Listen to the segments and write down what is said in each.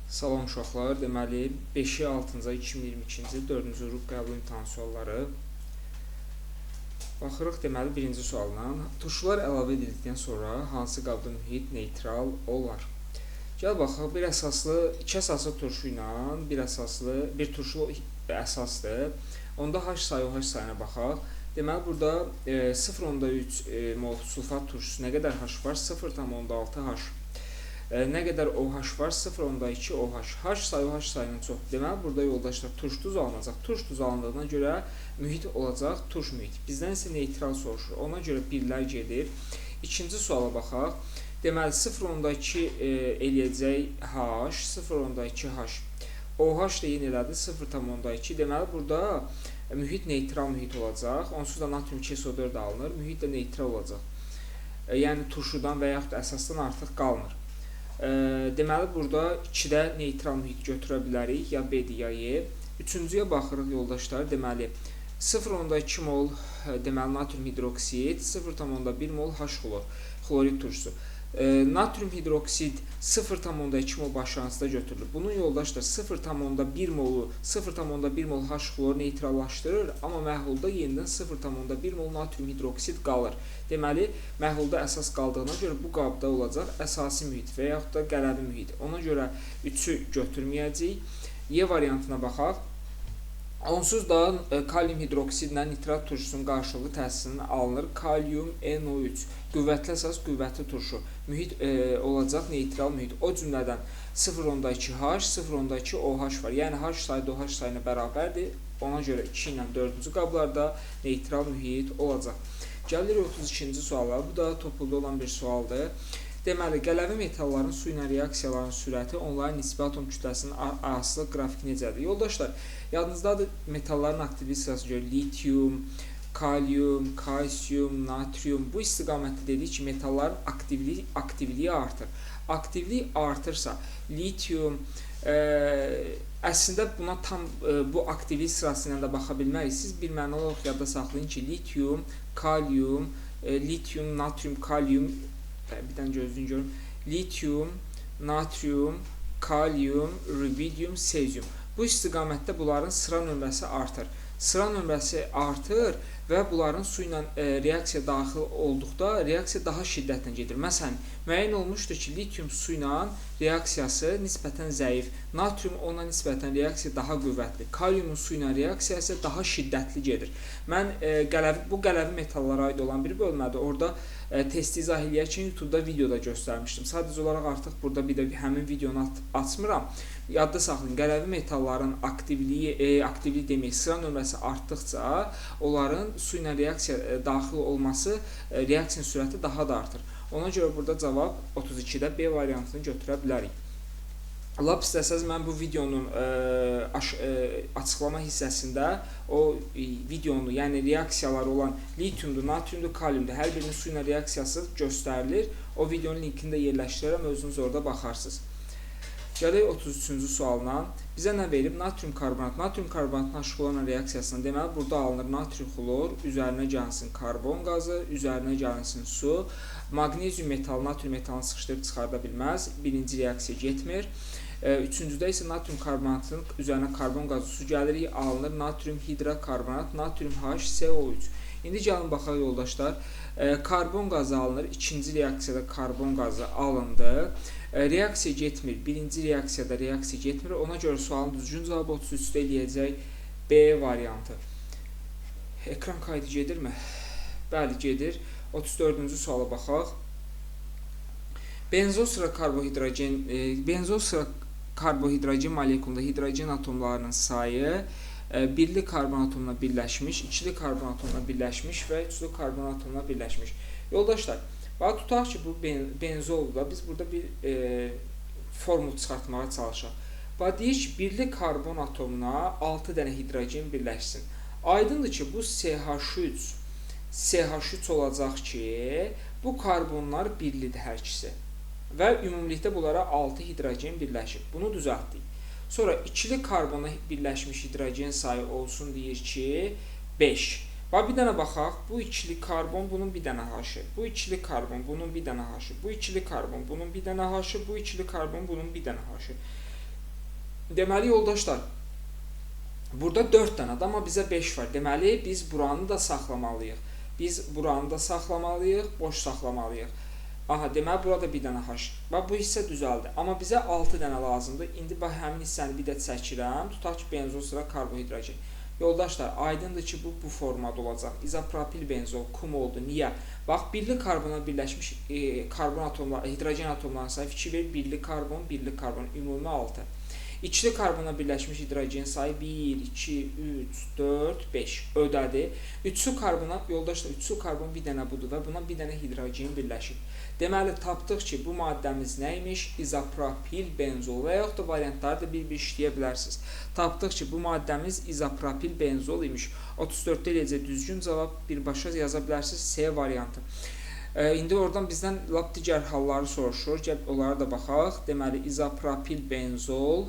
Salam uşaqlar, deməli 5-i 6-cı 2022-ci il 4-cü qrup qəbul imtahan sualları. Baxırıq deməli birinci sualdan. Turşular əlavə edildikdən sonra hansı qabda mühit neytral olar? Gəl baxaq, iki əsaslı turşu ilə bir turşu əsasdır. Onda H sayı OH sayına baxaq. Deməli burada 0,3 mol sulfat turşusu nə qədər H var? 0,6 H. Nə qədər OH var? 0,2 OH. H sayı OH sayının çoxdur. Deməli, burada yoldaşlar turş duz alınacaq. Turş duz alındığına görə mühit olacaq turş mühit. Bizdən isə neytral soruşur. Ona görə birlər gedir. İkinci suala baxaq. Deməli, 0,2 eləyəcək H, 0,2 H. OH da yenə elədi 0,2. Deməli, burada mühit neytral mühit olacaq. Onsuz da natrium 2SO4 alınır. Mühit də neytral olacaq. Yəni, turşudan və yaxud da əsasdan artıq qalmır. Deməli, burada 2-də neytral mühit götürə bilərik, ya B-dir, ya E. Üçüncüyə baxırıq, yoldaşlar. Deməli, 0,2 mol deməli, natrium hidroksid, 0,1 mol H xlorid turşusu. Natrium hidroksid 0,2 mol başlanğıcda götürülür. Bunun yoldaşlar 0,1 mol H xlor neytrallaşdırır, amma məhlulda yenidən 0,1 mol natrium hidroksid qalır. Deməli, məhlulda əsas qaldığına görə bu qabda olacaq əsasi mühit və yaxud da qələvi mühit. Ona görə 3-ü götürməyəcəyik. E variantına baxaq. Onsuz da kalium hidroksidlə nitrat turşusunun qarşılıqlı təsirindən alınır. Kalium NO3. Qüvvətli əsas, qüvvətli turşu. Mühit olacaq neytral mühit. O cümlədən 0,2 H, 0,2 OH var. Yəni H sayı da OH sayına bərabərdir. Ona görə 2 ilə 4-cü qablarda neytral mühit olacaq. Gəlirik 32-ci suala. Bu da topluda olan bir sualdır. Deməli, qələvi metalların su ilə reaksiyaların sürəti onların nisbi atom kütləsinin arasılıq qrafiki necədir? Yoldaşlar, yadınızdadır metalların aktivlik sırası görə litium, kalium, kalsium, natrium. Bu istiqamətdə dedik ki, metalların aktivliyi artır. Aktivlik artırsa, litium, əslində buna tam bu aktivlik sırası ilə də baxa bilmərik. Siz bir mənalı olaraq yadda saxlayın ki, litium, kalium, natrium, kalium, bir dənə gözlüyün görün. Litium, natrium, kalium, rubidium, sezium. Bu istiqamətdə bunların sıra nömrəsi artır. Sıra nömrəsi artır və bunların su ilə reaksiya daxil olduqda reaksiya daha şiddətlə gedir. Məsələn, müəyyən olmuşdur ki, litium su ilə reaksiyası nisbətən zəif, natrium ona nisbətən reaksiya daha qüvvətli, kaliumun su ilə reaksiyası daha şiddətli gedir. Mən bu qələvi metallara aid olan bir bölmədə orada testi izah eləyərkən YouTube-da videoda göstərmişdim. Sadəcə olaraq artıq burada bir də həmin videonu açmıram. Yadda saxlayın, qələvi metalların aktivliyi demək, sıra nömrəsi artdıqca onların su ilə reaksiya daxil olması, reaksiyanın sürəti daha da artır. Ona görə burada cavab 32-də B variantını götürə bilərik. Lap istəsəz mən bu videonun açıqlama hissəsində o videonu, yəni reaksiyalar olan litiumdur, natriumdur, kaliumdur, hər birinin su ilə reaksiyası göstərilir. O videonun linkini də yerləşdirərəm, özünüz orada baxarsınız. Gələk 33-cü sualına. Bizə nə verib? Natrium karbonat. Natrium karbonatın H-xlorla reaksiyasında deməli, burada alınır natrium xlor, üzərinə gəlsin karbon qazı, üzərinə gəlsin su. Magnezium metalı, natrium metalını sıxışdırıb çıxarda bilməz. Birinci reaksiya getmir. Üçüncüdə isə natrium karbonatının üzərinə karbon qazı su gəlir, alınır natrium hidrokarbonat, natrium HCO3. İndi gəlin baxaq yoldaşlar. Karbon qazı alınır. İkinci reaksiyada karbon qazı alındı. Reaksiya getmir. Birinci reaksiyada reaksiya getmir. Ona görə sualın düzgün cavabı 33-də eləyəcək B variantı. Ekran kaydı gedirmi? Bəli, gedir. 34-cü suala baxaq. Benzosıra karbohidrogen molekulunda hidrogen atomlarının sayı birli karbon atomuna birləşmiş, ikili karbon atomuna birləşmiş və üçlü karbon atomuna birləşmiş. Yoldaşlar, tutaq ki, bu benzolda biz burada bir formul çıxartmağa çalışaq. Deyir ki, birli karbon atomuna 6 dənə hidrogen birləşsin. Aydındır ki, bu CH3 olacaq ki, bu karbonlar birlidir hər ikisi. Və ümumilikdə bunlara 6 hidrogen birləşir. Bunu düzəltdik. Sonra ikili karbona birləşmiş hidrogen sayı olsun deyir ki, 5. Bir dənə baxaq, bu ikili karbon bunun bir dənə H-ı, bu ikili karbon bunun bir dənə H-ı, bu ikili karbon bunun bir dənə H-ı, bu ikili karbon bunun bir dənə H-ı. Deməli yoldaşlar, burada 4 dənədir, amma bizə 5 var. Deməli biz buranı da saxlamalıyıq. Boş saxlamalıyıq. Aha, deməli burada bir dənə h. Bax bu hissə düzəldi. Amma bizə 6 dənə lazımdır. İndi bax həmin hissəni bir də çəkirəm. Tutaq ki, benzol sıra karbohidrogen. Yoldaşlar, aydındır ki, bu formada olacaq. İzopropil benzol kum oldu. Niyə? Bax, birli karbona birləşmiş karbon atomları, hidrogen atomlarının sayı fikir verir. Birli karbon, ümumi 6. İkili karbona birləşmiş hidrogen sayı 1, 2, 3, 4, 5 ödədi. Üçlü karbona, yoldaşlar, üçlü karbon bir dənə budur və buna bir dənə hidrogen birləşir. Deməli, tapdıq ki, bu maddəmiz nə imiş? İzopropil benzol və yaxud da variantları da bir-bir işləyə bilərsiniz. Tapdıq ki, bu maddəmiz izopropil benzol imiş. 34-də eləcə düzgün cavab birbaşa yaza bilərsiniz C variantı. İndi oradan bizdən lap digər halları soruşur. Gəl onlara da baxaq. Deməli, izopropil benzol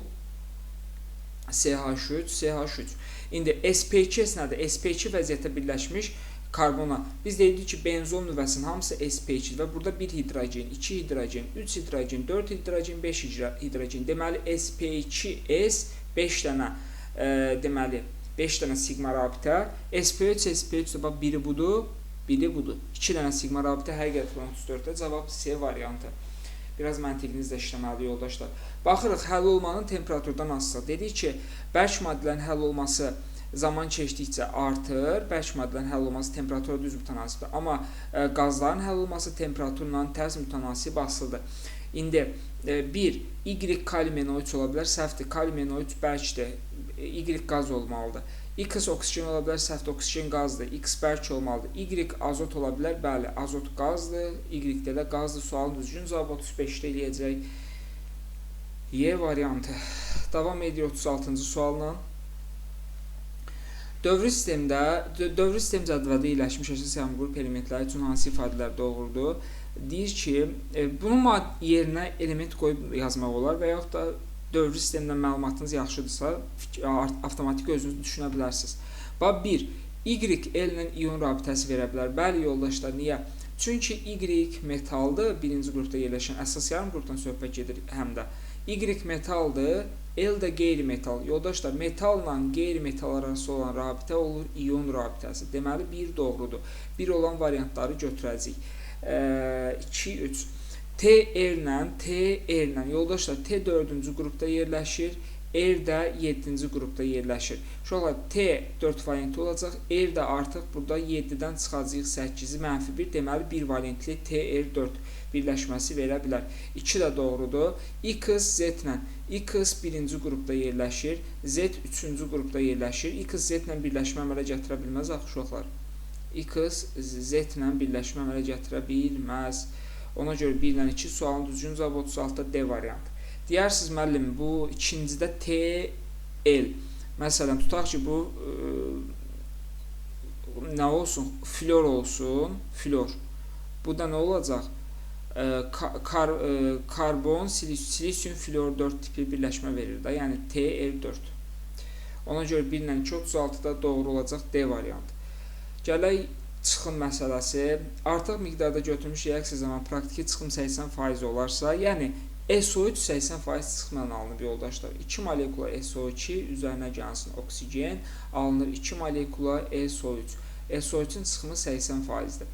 CH3. İndi SP2 nədir? SP2 vəziyyətə birləşmiş karbona. Biz dedik ki, benzol nüvəsinin hamısı SP2 və burada 1 hidrogen, 2 hidrogen, 3 hidrogen, 4 hidrogen, 5 hidrogen. Deməli, SP2S 5 dənə, deməli, 5 dənə sigma rabitə. SP3 bax, biri budur. 2 dənə sigma rabitə həqiqətən 34-də cavab C variantı. Biraz məntiqinizlə işləməli yoldaşlar. Baxırıq, həll olmanın temperaturdan asılıdır. Dedik ki, bərk maddələrin həll olması zaman keçdikcə artır. Bərk maddələrin həll olması temperatura düz mütənasibdir. Amma qazların həll olması temperaturla tərs mütənasib asılıdır. İndi 1. Y kalium NO3 ola bilər, səhvdir. Kalium NO3 bərkdir. Y qaz olmalıdır. X oksigen ola bilər, səhvdir. Oksigen qazdır. X bərk olmalıdır. Y azot ola bilər, bəli, azot qazdır. Y-də də qazdır. Sualın düzgün cavabı 35-də eləyəcək. Y variantı. Davam edir 36-cı sualla. Dövrü sistem cədvəldə yerləşmiş əsasən qrup elementləri üçün hansı ifadələr doğrudur? Deyir ki, bunun yerinə element qoyub yazmaq olar və yaxud da dövrü sistemdən məlumatınız yaxşıdırsa, avtomatik özünüz düşünə bilərsiniz. Bax 1. Y ellə iyon rabitəsi verə bilər. Bəli, yoldaşlar, niyə? Çünki Y metaldır, birinci qrupda yerləşən, əsas yarım qrupdan söhbət gedir həm də. Y metaldır, L də qeyri-metal. Yoldaşlar, metalla qeyri-metal arası olan rabitə olur iyon rabitəsi. Deməli, 1 doğrudur. 1 olan variantları götürəcəyik. 2, 3. T R-lə, yoldaşlar, T 4-cü qrupda yerləşir, R də 7-ci qrupda yerləşir. Şolar, T 4 variantı olacaq, R də artıq burada 7-dən çıxacaq 8-i -1, deməli 1 variantli TR4 birləşməsi verə bilər. 2 də doğrudur. X Z-lə, X 1-ci qrupda yerləşir, Z 3-cü qrupda yerləşir. X Z-lə birləşmə əmələ gətirə bilməz axı uşaqlar. X Z-lə birləşmə əmələ gətirə bilməz. Ona görə 1 ilə 2 sualın düzgün cavabı 36-da D variantı. Deyirsiniz, müəllim, bu ikincidə TL. Məsələn, tutaq ki, bu nə olsun? Flor olsun. Flor. Bu da nə olacaq? Karbon, silisium, flor 4 tipi birləşmə verir də, yəni TL4. Ona görə 1 ilə 2 36-da doğru olacaq D variantı. Gələk çıxım məsələsi. Artıq miqdarda götürmüş reaksiya zamanı praktiki çıxım 80% olarsa, yəni SO3 80% çıxımla alınıb yoldaşlar. 2 molekula SO2 üzərinə gəlsin oksigen alınır. 2 molekula SO3. SO3-ün çıxımı 80%-dir.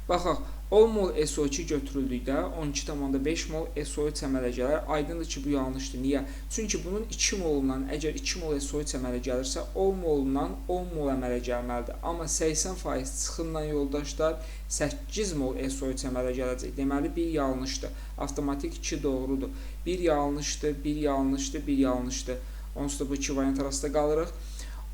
Baxaq, 10 mol SO2 götürüldükdə 12,5 mol SO3 əmələ gələr. Aydındır ki, bu yanlışdır. Niyə? Çünki bunun 2 molundan, əgər 2 mol SO3 əmələ gəlirsə, 10 molundan 10 mol əmələ gəlməlidir. Amma 80% çıxımla yoldaşlar 8 mol SO3 əmələ gələcək. Deməli, 1 yanlışdır. Avtomatik 2 doğrudur. 1 yanlışdır, 1 yanlışdır, 1 yanlışdır. Onsuz da bu 2 variant arasında qalırıq.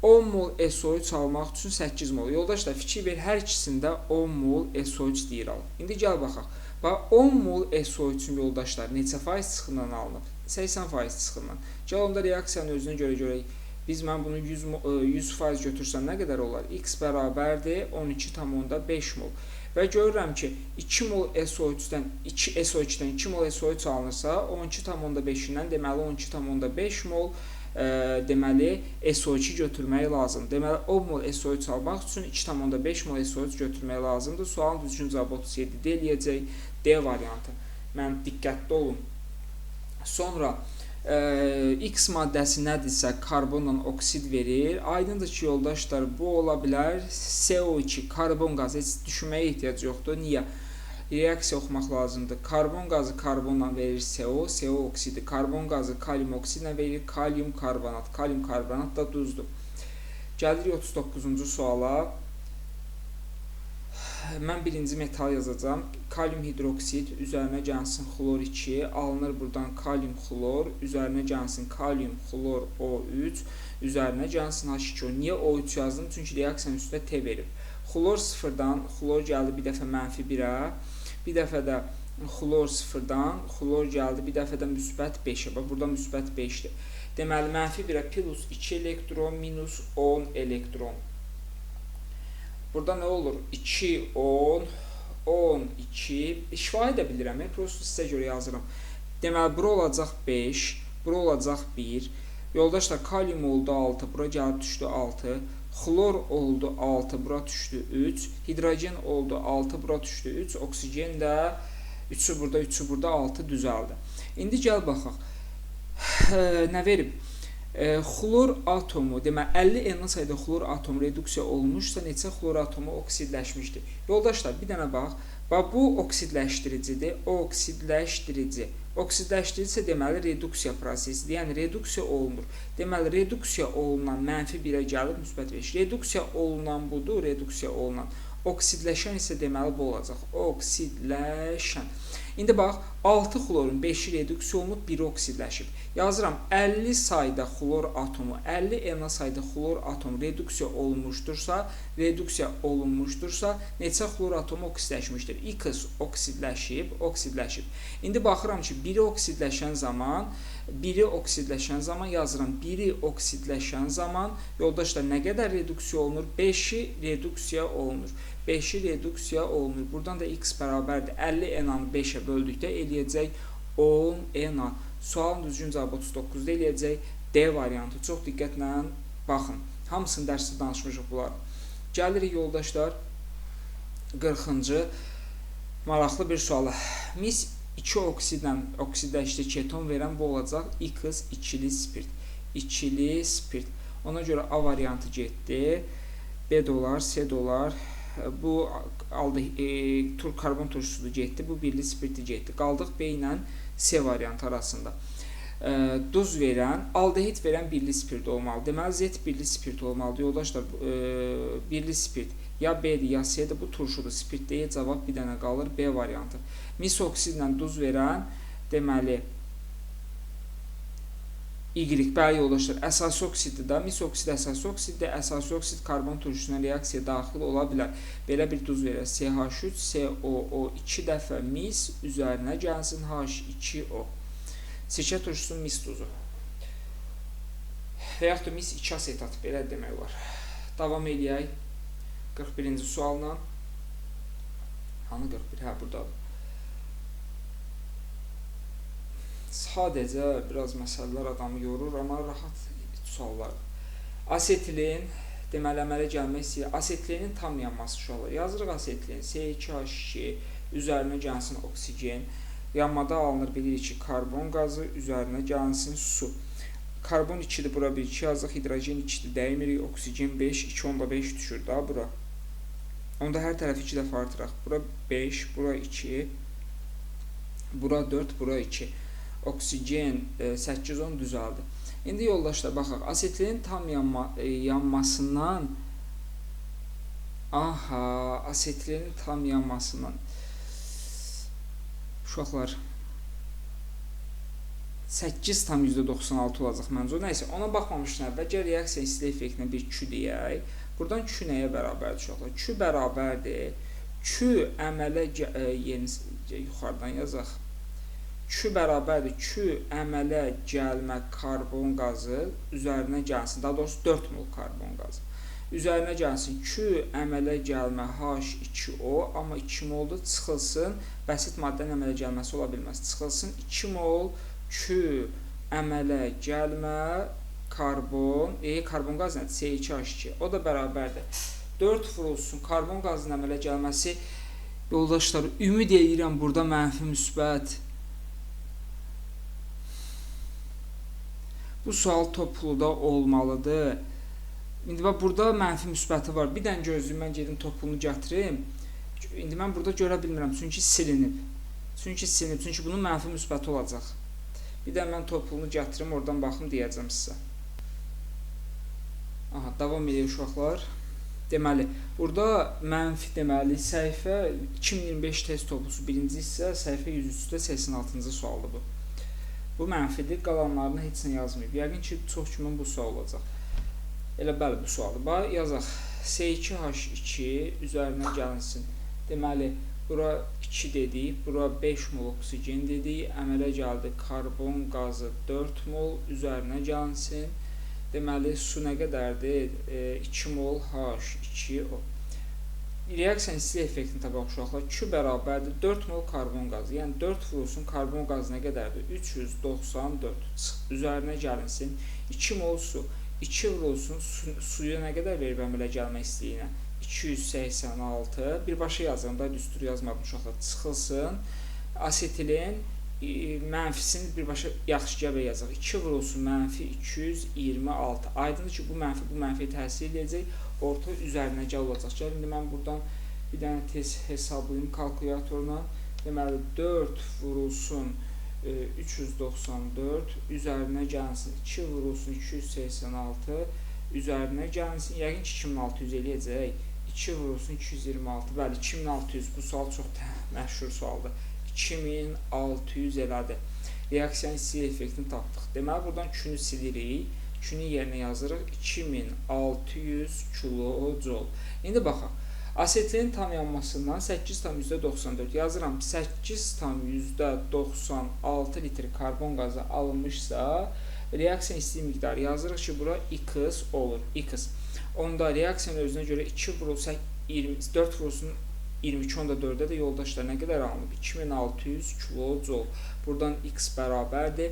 10 mol SO3 almaq üçün 8 mol. Yoldaşlar, fikir ver, hər ikisində 10 mol SO3 deyir al. İndi gəl baxaq. Bax, 10 mol SO3-ün yoldaşlar neçə faiz çıxımdan alınıb? 80% çıxımdan. Gəl onda reaksiyanın özünə görə görək. Mən bunu 100% götürsəm nə qədər olar? X bərabərdir 12,5 mol. Və görürəm ki, 2 mol SO3-dən 2 mol SO3 alınırsa, 12,5-dən deməli 12,5 mol deməli SO2 götürmək lazımdır. Deməli 10 mol SO3 almaq üçün 2,5 mol SO3 götürmək lazımdır. Sualın düzgün cavabı 37-də eləyəcək D variantı. Mən diqqətli olun. Sonra X maddəsi nədirsə karbonla oksid verir. Aydındır ki, yoldaşlar, bu ola bilər CO2, karbon qazı. Heç düşünməyə ehtiyac yoxdur. Niyə? Reaksiya oxumaq lazımdır. Karbon qazı karbonla verir CO, CO oksidi. Karbon qazı kalium oksidlə verir kalium karbonat. Kalium karbonat da duzdur. Gəlirik 39-cu suala. Mən birinci metal yazacağam. Kalium hidroksid, üzərinə gəlsin xlor 2, alınır buradan kalium xlor, üzərinə gəlsin kalium xlor O3, üzərinə gəlsin H2O. Niyə O3 yazdım? Çünki reaksiyanın üstündə T verir. Xlor 0-dan, xlor gəldi bir dəfə -1-ə, bir dəfə də xlor 0-dan, xlor gəldi bir dəfə də müsbət 5-ə. Bax, burada müsbət 5-dir. Deməli, -1-ə plus 2 elektron, minus 10 elektron. Burada nə olur? 2, 10, 12. İşfa edə bilirəm. Prosto sizə görə yazıram. Deməli, bura olacaq 5, bura olacaq 1. Yoldaşlar, kalium oldu 6, bura gəlib düşdü 6. Xlor oldu 6, bura düşdü 3. Hidrogen oldu 6, bura düşdü 3. Oksigen də 3'ü burada, 3'ü burada, 6 düzəldi. İndi gəl baxaq. Nə verib? Xlor atomu, demək 50 n sayda xlor atomu reduksiya olunmuşsa neçə xlor atomu oksidləşmişdir? Yoldaşlar, bir dənə bax. Bax, bu oksidləşdiricidir. Oksidləşdirici. Oksidləşdirici deməli reduksiya prosesidir. Yəni reduksiya olunur. Deməli reduksiya olunan -1-ə gəlib müsbət 5. Reduksiya olunan budur, reduksiya olunan. Oksidləşən isə deməli bu olacaq. Oksidləşən. İndi bax, 6 xlorun 5-i reduksiya olunub, 1-i oksidləşib. Yazıram, 50 sayda xlor atomu, 50 n sayda xlor atomu reduksiya olunmuşdursa, neçə xlor atomu oksidləşmişdir? X oksidləşib. İndi baxıram ki, 1-i oksidləşən zaman yazıram, 1-i oksidləşən zaman, yoldaşlar, nə qədər reduksiya olunur? 5-i reduksiya olunur. 5-i reduksiya olunur. Buradan da x bərabərdir. 50 n-anı 5-ə böldükdə eləyəcək 10 n. Sualın düzgün cavabı 39-da eləyəcək D variantı. Çox diqqətlə baxın. Hamısını dərsdə danışmışıq bunlar. Gəlirik yoldaşlar 40-cı maraqlı bir suala. Mis 2 oksidlə oksidləşdi keton verən bu olacaq X ikili spirt. İkili spirt. Ona görə A variantı getdi. B dolar, C dolar. Bu karbon turşusu getdi. Bu birli spirti getdi. Qaldıq B ilə C variantı arasında. Duz verən, aldehid verən birli spirt olmalı. Deməli, Z birli spirt olmalıdır. Yoldaşlar, birli spirt ya B'dir, ya C'dir. Bu turşudur. Spirt deyə cavab bir dənə qalır. B variantı. Mis oksidlə duz verən, deməli, Y, bəli yoldaşlar, əsas oksiddir da. Mis oksid əsas oksiddir. Əsas oksid karbon turşusuna reaksiya daxil ola bilər. Belə bir duz verər. CH3, COO2 dəfə mis üzərinə gəlsin H2O. Sirkə turşusunun mis duzu. Və yaxud da mis 2 asetat, belə demək olar. Davam eləyək 41-ci sualla. Hanı 41? Hə, buradadır. Sadəcə biraz məsələlər adamı yorur, amma rahat suallar. Asetilin, deməli, əmələ gəlmək istəyir. Asetilinin tam yanması suallar. Yazırıq asetilin, C2H2, üzərinə gəlsin oksigen. Yanmada alınır, bilirik ki, karbon qazı, üzərinə gəlsin su. Karbon 2-dir, bura 1-2 yazıq, hidrogen 2-dir, dəymirik, oksigen 5, 2 onda 5 düşür da bura. Onda hər tərəf 2 dəfə artıraq. Bura 5, bura 2, bura 4, bura 2. Oksigen 8-10 düzəldi. İndi yoldaşlar, baxaq, asetilin tam yanmasından, asetilin tam yanmasından, uşaqlar, 8,96 olacaq məncə. Nəysə, ona baxmamışdan əvvəlcə reaksiya istilik effektinə bir Q deyək. Buradan Q nəyə bərabərdir uşaqlar? Q bərabərdir. Q əmələ, yuxarıdan yazaq. Q bərabərdir. Q əmələ gəlmə karbon qazı üzərinə gəlsin. Daha doğrusu 4 mol karbon qazı. Üzərinə gəlsin Q əmələ gəlmə H2O, amma 2 moldur, çıxılsın. Bəsit maddənin əmələ gəlməsi ola bilməz. Çıxılsın 2 mol Q əmələ gəlmə karbon qazı nədir? C2H2. O da bərabərdir. 4 vurulsun karbon qazının əmələ gəlməsi. Yoldaşlar, ümid edirəm burada mənfi müsbət Bu sual topluda olmalıdır. İndi bax burada mənfi müsbəti var. Bir dənə gözləyim, mən gedim toplumu gətirim. İndi mən burada görə bilmirəm, çünki silinib. Çünki bunun mənfi müsbəti olacaq. Bir də mən toplumu gətirim, oradan baxım deyəcəm sizə. Aha, davam edir uşaqlar. Deməli, burada mənfi deməli səhifə 2025 test toplusu birinci hissə, səhifə 103-də 86-cı sualdır bu. Bu mənfidir, qalanlarını heç nə yazmayıb. Yəqin ki, çox kimin bu sual olacaq. Elə bəli, bu sualdır. Bax, yazaq. S2H2 üzərinə gəlinsin. Deməli, bura 2 dedik, bura 5 mol oksigen dedik, əmələ gəldi karbon qazı 4 mol üzərinə gəlinsin. Deməli, su nə qədərdir? 2 mol H2O. Reaksiya istilik effektini tapaq uşaqlar. Q bərabərdir 4 mol karbon qazı. Yəni 4 vurulsun karbon qazı nə qədərdir? 394. Üzərinə gəlinsin. 2 mol su. 2 vurulsun suya nə qədər verib əmələ gəlmək istəyinə? 286. Birbaşa yazıram da, düstur yazmadım uşaqlar. Çıxılsın. Asetilin mənfisini birbaşa yaxşı gəbə yazaq. 2 vurulsun mənfi 226. Aydındır ki, bu mənfiyə təsir edəcək. Orta üzərinə gəl olacaq. Gəl, indi mən buradan bir dənə tez hesablayayım kalkulyatorla. Deməli, 4 vurulsun 394 üzərinə gəlsin. 2 vurulsun 286 üzərinə gəlsin. Yəqin ki, 2600 eləyəcək. 2 vurulsun 226. Bəli, 2600. Bu sual çox məşhur sualdır. 2600 elədi. Reaksiyanın istilik effektini tapdıq. Deməli, buradan Q-nü silirik. Q-nü yerinə yazırıq. 2600 kilojol. İndi baxaq. Asetilin tam yanmasından 8,94 yazıram. 8,96 litr karbon qazı alınmışsa, reaksiyanın istilik miqdarı yazırıq ki, bura X olur. X. Onda reaksiyanın özünə görə 2 vurulsa 4 vurulsun 22.4-də də yoldaşlar nə qədər alınıb? 2600 kilojol. Buradan X bərabərdir.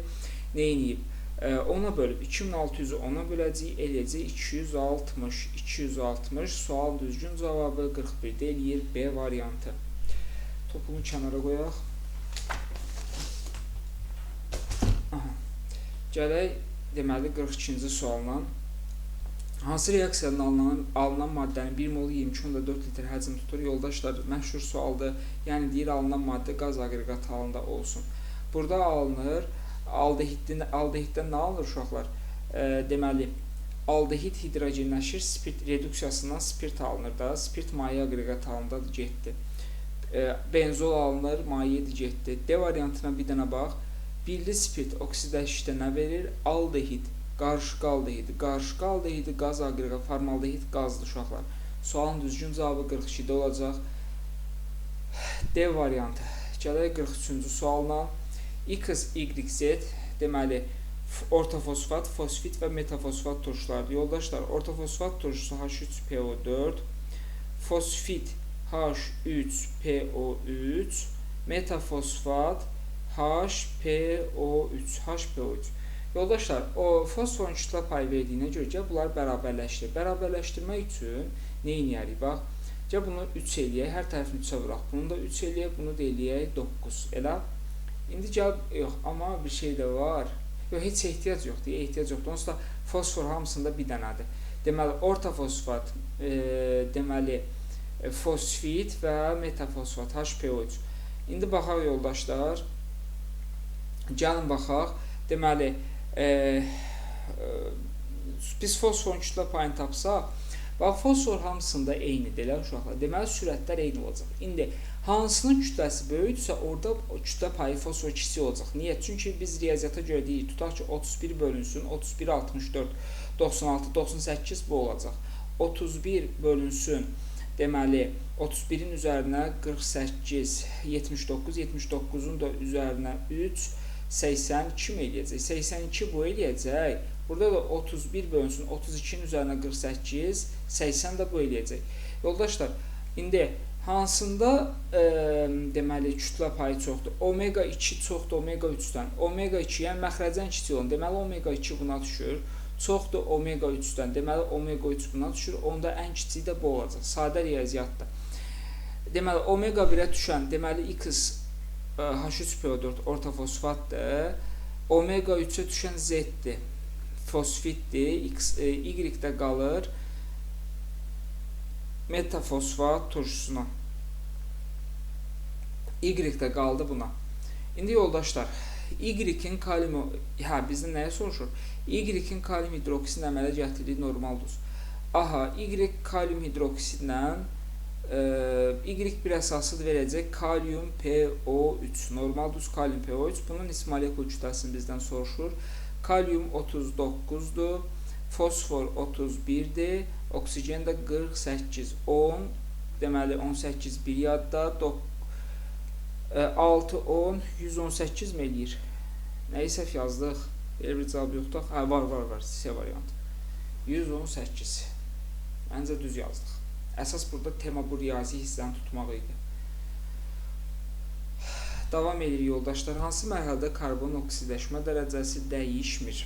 Neyniyib? 10-a bölüb 2600-ü 10-a böləcəyik, eləyəcək 260. 260. Sual düzgün cavabı 41-də eləyir B variantı. Toplumu kənara qoyaq. Gələk, deməli, 42-ci sualla. Hansı reaksiyadan alınan maddənin 1 molu 22.4 litr həcm tutur? Yoldaşlar, məşhur sualdır. Yəni, deyir, alınan maddə qaz aqreqat halında olsun. Burada alınır, aldehiddən nə alınır uşaqlar? Deməli, aldehid hidrogenləşir, spirt reduksiyasından spirt alınır da, spirt maye aqreqat halındadır, getdi. Benzol alınır, mayedir, getdi. D variantına bir dənə bax. Birli spirt oksidləşikdə nə verir? Aldehid. Qarışıq aldehidi. Qarışıq aldehidi qaz aqreqat, formaldehid qazdır uşaqlar. Sualın düzgün cavabı 42-də olacaq. D variantı. Gələk 43-cü sualına. X, Y, Z deməli ortofosfat, fosfit və metafosfat turşulardır. Yoldaşlar, ortofosfat turşusu H3PO4, fosfit H3PO3, metafosfat HPO3. Yoldaşlar, o fosforun kütlə payı verdiyinə görə bunlar bərabərləşdirir. Bərabərləşdirmək üçün nə edərik? Bax, bunu 3 eləyək, hər tərəfini 3-ə vuraq. Bunu da 3 eləyək, bunu da eləyək 9. Elə? İndi yox, amma bir şey də var. Yox, heç ehtiyac yoxdur, Onsuz da fosfor hamısında bir dənədir. Deməli, ortofosfat, deməli, fosfit və metafosfat, HPO3. İndi baxaq, yoldaşlar. Gəlin baxaq. Deməli, biz fosforun kütlə payını tapsaq, bax, fosfor hamısında eynidir, uşaqlar. Deməli, sürətlər eyni olacaq. İndi, hansının kütləsi böyükdürsə, orada kütlə payı fosfor kiçik olacaq. Niyə? Çünki biz riyaziyyata görə deyirik, tutaq ki, 31 bölünsün, 31, 64, 96, 98 bu olacaq. 31 bölünsün, deməli, 31-in üzərinə 48, 79, 79-un da üzərinə 3, 82 mi eləyəcək? 82 bu eləyəcək. Burada da 31 bölünsün, 32-nin üzərinə 48, 80 də bu eləyəcək. Yoldaşlar, indi hansında deməli kütlə payı çoxdur? Omega 2 çoxdur omega 3-dən. Omega 2, yəni məxrəcən kiçik olan. Deməli, omega 2 buna düşür. Çoxdur omega 3-dən. Deməli, omega 3 buna düşür. Onda ən kiçik də bu olacaq. Sadə riyaziyyatdır. Deməli, omega 1-ə düşən, deməli, X H3PO4 ortofosfatdır. Omega 3-ə düşən Z-dir. fosfitdir. Y-də qalır metafosfat turşusuna. Y-də qaldı buna. İndi yoldaşlar, Y-in kalium, bizdən nəyə soruşur? Y-in kalium hidroksidini əmələ gətirdiyi normal duz. Aha, Y kalium hidroksidlə Y bir əsasıdır verəcək kalium PO3. Normal duz kalium PO3. Bunun ismaliyyə kütləsini bizdən soruşur. Kalium 39-dur, fosfor 31-dir, oksigen də 48, 10, deməli 18 bir yadda, 6, 10, 118 mi eləyir? Nəyi səhv yazdıq? Belə bir cavab yoxdur. Var, C variantı. 118. Məncə düz yazdıq. Əsas burada tema bu riyazi hissəni tutmaq idi. Davam edir yoldaşlar. Hansı mərhələdə karbon oksidləşmə dərəcəsi dəyişmir?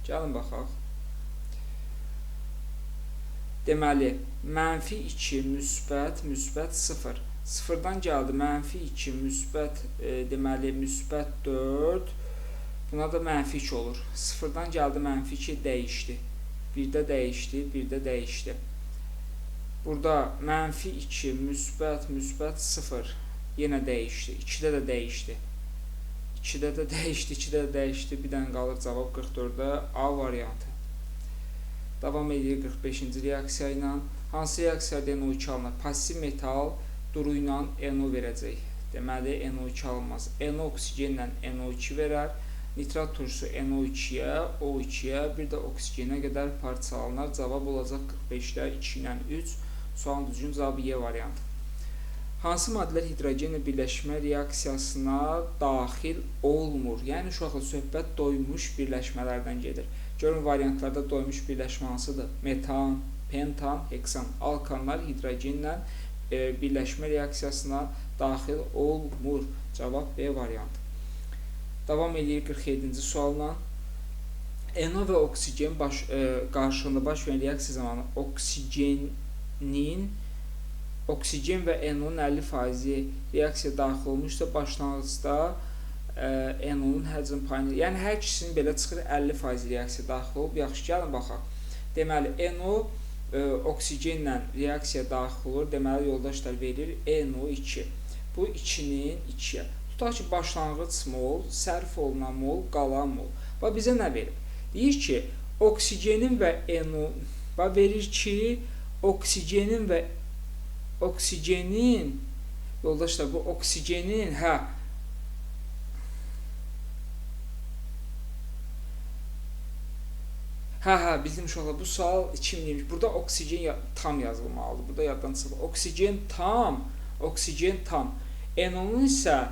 Gəlin baxaq. Deməli, -2, müsbət, 0. 0-dan gəldi, -2, müsbət, deməli, müsbət 4. Buna da -2 olur. 0-dan gəldi, -2 dəyişdi. 1-də dəyişdi, 1-də dəyişdi. Burada -2, müsbət, 0 yenə dəyişdi. 2-də də dəyişdi. 2-də də dəyişdi, 2-də də dəyişdi. Bir dənə qalır cavab 44-də A variantı. Davam edir 45-ci reaksiya ilə. Hansı reaksiyada NO2 alınır? Pasiv metal duru ilə NO verəcək. Deməli, NO2 alınmaz. NO oksigenlə NO2 verər. Nitrat turşusu NO2-yə, O2-yə, bir də oksigenə qədər parçalanır. Cavab olacaq 45-də 2 ilə 3. Sualın düzgün cavabı Y variantı. Hansı maddələr hidrogenlə birləşmə reaksiyasına daxil olmur? Yəni, uşaqla söhbət doymuş birləşmələrdən gedir. Görün, variantlarda doymuş birləşmə hansıdır? Metan, pentan, heksan. Alkanlar hidrogenlə birləşmə reaksiyasına daxil olmur. Cavab B variantı. Davam edir 47-ci sualla. NO və oksigen qarşılığında baş verən reaksiya zamanı oksigen və NO-nun 50% reaksiya daxil olmuşsa, başlanğıcda NO-nun həcm payını, yəni hər ikisinin belə çıxır 50% reaksiya daxil olub. Yaxşı, gəlin baxaq. Deməli, NO oksigenlə reaksiya daxil olur. Deməli, yoldaşlar verir NO2. Bu 2-nin 2-yə. Tutaq ki, başlanğıc mol, sərf olunan mol, qalan mol. Bax, bizə nə verir? Deyir ki, oksigenin və NO, bax, verir ki, oksigenin, yoldaşlar, bu oksigenin, bildim uşaqlar, bu sual 2020. Burada oksigen tam yazılmalıdır. Burada yaddan çıxır. Oksigen tam. NO-nun isə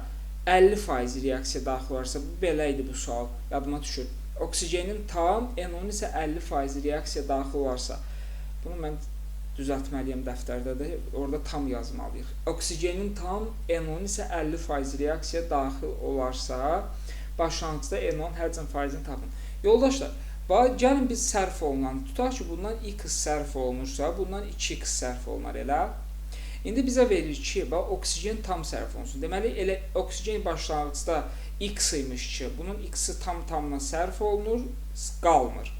50% reaksiya daxil olarsa, bu belə idi bu sual. Yadıma düşür. Oksigenin tam, NO-nun isə 50% reaksiya daxil olarsa. Bunu mən düzəltməliyəm dəftərdə də. Orada tam yazmalıyıq. Oksigenin tam, NO-nun isə 50% reaksiya daxil olarsa, başlanğıcda NO-nun həcm faizini tapın. Yoldaşlar, gəlin biz sərf olunan, tutaq ki, bundan X sərf olunursa, bundan 2X sərf olunar, elə. İndi bizə verir ki, oksigen tam sərf olunsun. Deməli, elə oksigen başlanğıcda X imiş ki, bunun X-i tam-tamına sərf olunur, qalmır.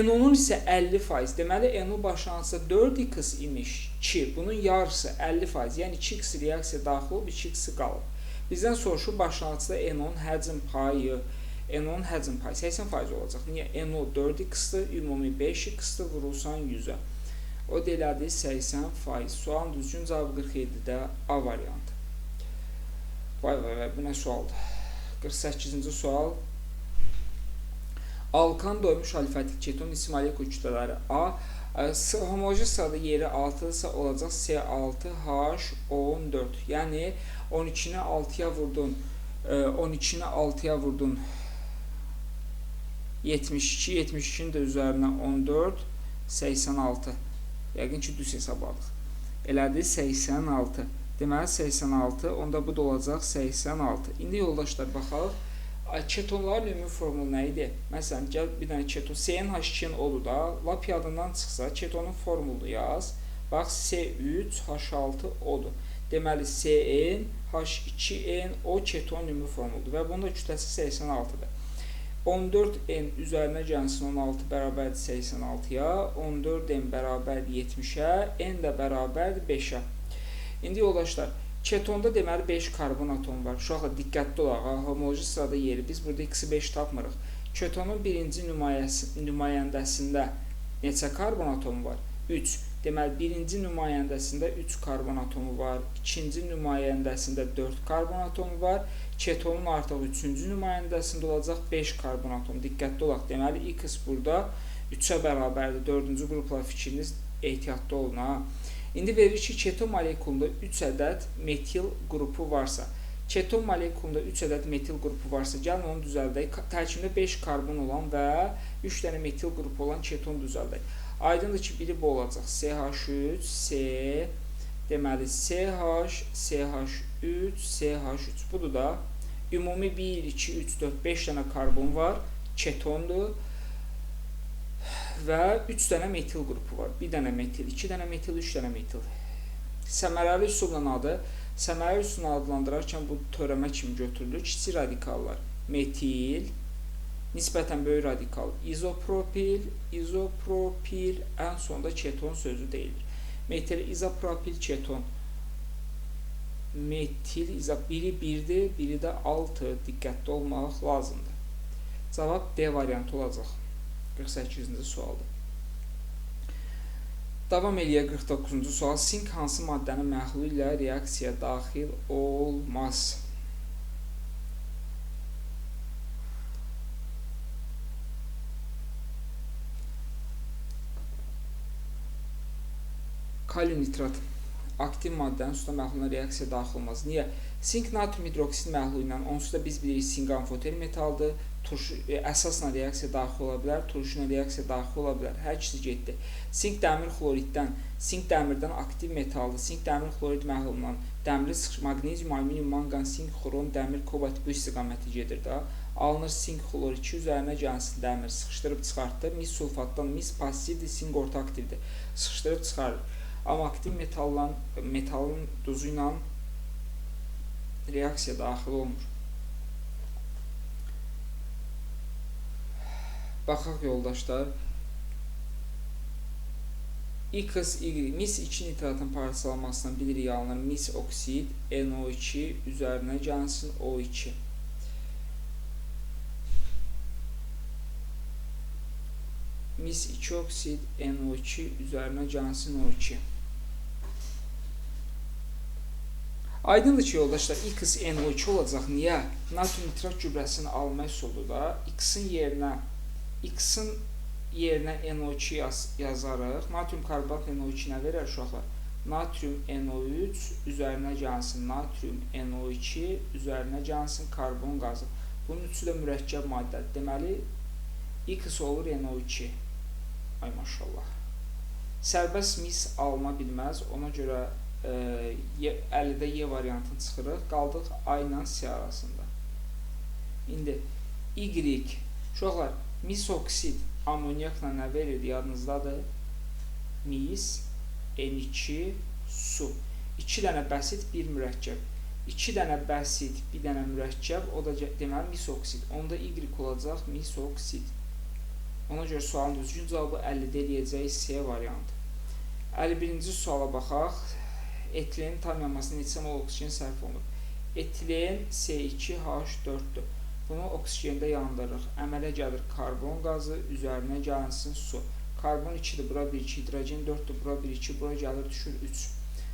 NO-nun isə 50%. Deməli, NO başlanğıcda 4X imiş ki, bunun yarısı 50%. Yəni, 2X reaksiya daxil olub, 2X-i qalıb. Bizdən soruşur, başlanğıcda NO-nun həcm payı, NO-nun həcm payı 80% olacaq. Niyə? NO 4X-dir, ümumi 5X-dir, vurulsan 100-ə. O da elədi 80%. Sualın düzgün cavabı 47-də A variantı. Vay, bu nə sualdır? 48-ci sual. Alkan doymuş alifətik keton ismaliyyə kütlələri A. Homoloji sırada yeri 6-dırsa olacaq C6H14. Yəni 12-ni 6-ya vurdun, 12-ni 6-ya vurdun 72, 72-nin də üzərinə 14, 86. Yəqin ki, düz hesabladıq. Elədi 86. Deməli 86, onda bu da olacaq 86. İndi yoldaşlar baxaq. Ketonların ümumi formulu nə idi? Məsələn, gəl bir dənə keton, CnH2-nin odur da, lap yadından çıxsa, ketonun formulunu yaz. Bax, C3H6 odur. Deməli, CnH2n o keton ümumi formuludur və bunun da kütləsi 86-dır. 14n üzərinə gəlsin 16 bərabərdir 86-ya, 14n bərabərdir 70-ə, n də bərabərdir 5-ə. İndi yoldaşlar, ketonda deməli 5 karbon atomu var. Uşaqlar diqqətli olaq, homoloji sırada yeri. Biz burada x-i 5 tapmırıq. Ketonun birinci nümayəndəsində neçə karbon atomu var? 3. Deməli, birinci nümayəndəsində 3 karbon atomu var. İkinci nümayəndəsində 4 karbon atomu var. Ketonun artıq 3-cü nümayəndəsində olacaq 5 karbon atomu. Diqqətli olaq. Deməli, x burada 3-ə bərabərdir. 4-cü qrupla fikriniz ehtiyatlı olun. Ha? İndi verir ki, keton molekulunda 3 ədəd metil qrupu varsa, keton molekulunda 3 ədəd metil qrupu varsa, gəlin onu düzəldək. Tərkibində 5 karbon olan və 3 dənə metil qrupu olan keton düzəldək. Aydındır ki, biri bu olacaq. CH3, C, deməli CH, CH3, CH3. Budur da ümumi 1, 2, 3, 4, 5 dənə karbon var, ketondur və 3 dənə metil qrupu var. 1 dənə metil, 2 dənə metil, 3 dənə metil. Səmərəli üsulun adı, səmərəli üsulunu adlandırarkən bu törəmə kimi götürülür. Kiçik radikallar metil, nisbətən böyük radikal izopropil, izopropil, ən sonda keton sözü deyilir. Metil, izopropil, keton. Metil, biri 1-dir, biri də 6. Diqqətli olmaq lazımdır. Cavab D variantı olacaq. 48-ci sualdır. Davam eləyək 49-cu sual. Sink hansı maddənin məhlulu ilə reaksiyaya daxil olmaz? Kalium nitrat aktiv maddənin suda məhluluna reaksiyaya daxil olmaz. Niyə? Sink natrium hidroksid məhlulu ilə, onsuz da biz bilirik sink amfoter metaldır. Əsasla reaksiya daxil ola bilər, turşu ilə reaksiya daxil ola bilər. Hər ikisi getdi. Sink dəmir xloriddən, sink dəmirdən aktiv metaldır. Sink dəmir xlorid məhlulundan dəmiri maqnezium, alüminium, manqan, sink, xrom, dəmir, kobalt bu istiqaməti gedir da. Alınır sink xlor 2 üzərinə gəlsin dəmir, sıxışdırıb çıxartdı. Mis sulfatdan mis passivdir, sink orta aktivdir. Sıxışdırıb çıxarır. Amma aktiv metalın duzu ilə reaksiya daxil olmur. Baxaq yoldaşlar. X, Y, mis 2 nitratın parçalanmasından bilirik alınır. Mis oksid NO2 üzərinə gəlsin O2. Mis 2 oksid NO2 üzərinə gəlsin O2. Aydındır ki, yoldaşlar, X NO2 olacaq. Niyə? Natrium nitrat gübrəsini alma üsuludur da. X-in yerinə NO2 yazarıq. Natrium karbonat NO2 nə verər uşaqlar? Natrium NO3 üzərinə gəlsin natrium NO2 üzərinə gəlsin karbon qazı. Bunun üçü də mürəkkəb maddədir. Deməli, X olur NO2. Ay maşallah. Sərbəst mis alına bilməz. Ona görə 50-də Y variantını çıxırıq. Qaldıq A ilə C arasında. İndi Y. Uşaqlar, mis oksid amonyakla nə verir? Yadınızdadır. Mis, N2, su. 2 dənə bəsit, 1 mürəkkəb. 2 dənə bəsit, 1 dənə mürəkkəb. O da deməli mis oksid. Onda Y olacaq mis oksid. Ona görə sualın düzgün cavabı 50-də eləyəcək C variantı. 51-ci suala baxaq. Etilenin tam yanmasında neçə mol oksigen sərf olunur? Etilen C2H4-dür. Bunu oksigenda yandırırıq. Əmələ gəlir karbon qazı, üzərinə gəlsin su. Karbon 2-dir, bura 1, 2, hidrogen 4-dür, bura 1, 2, bura gəlir düşür 3.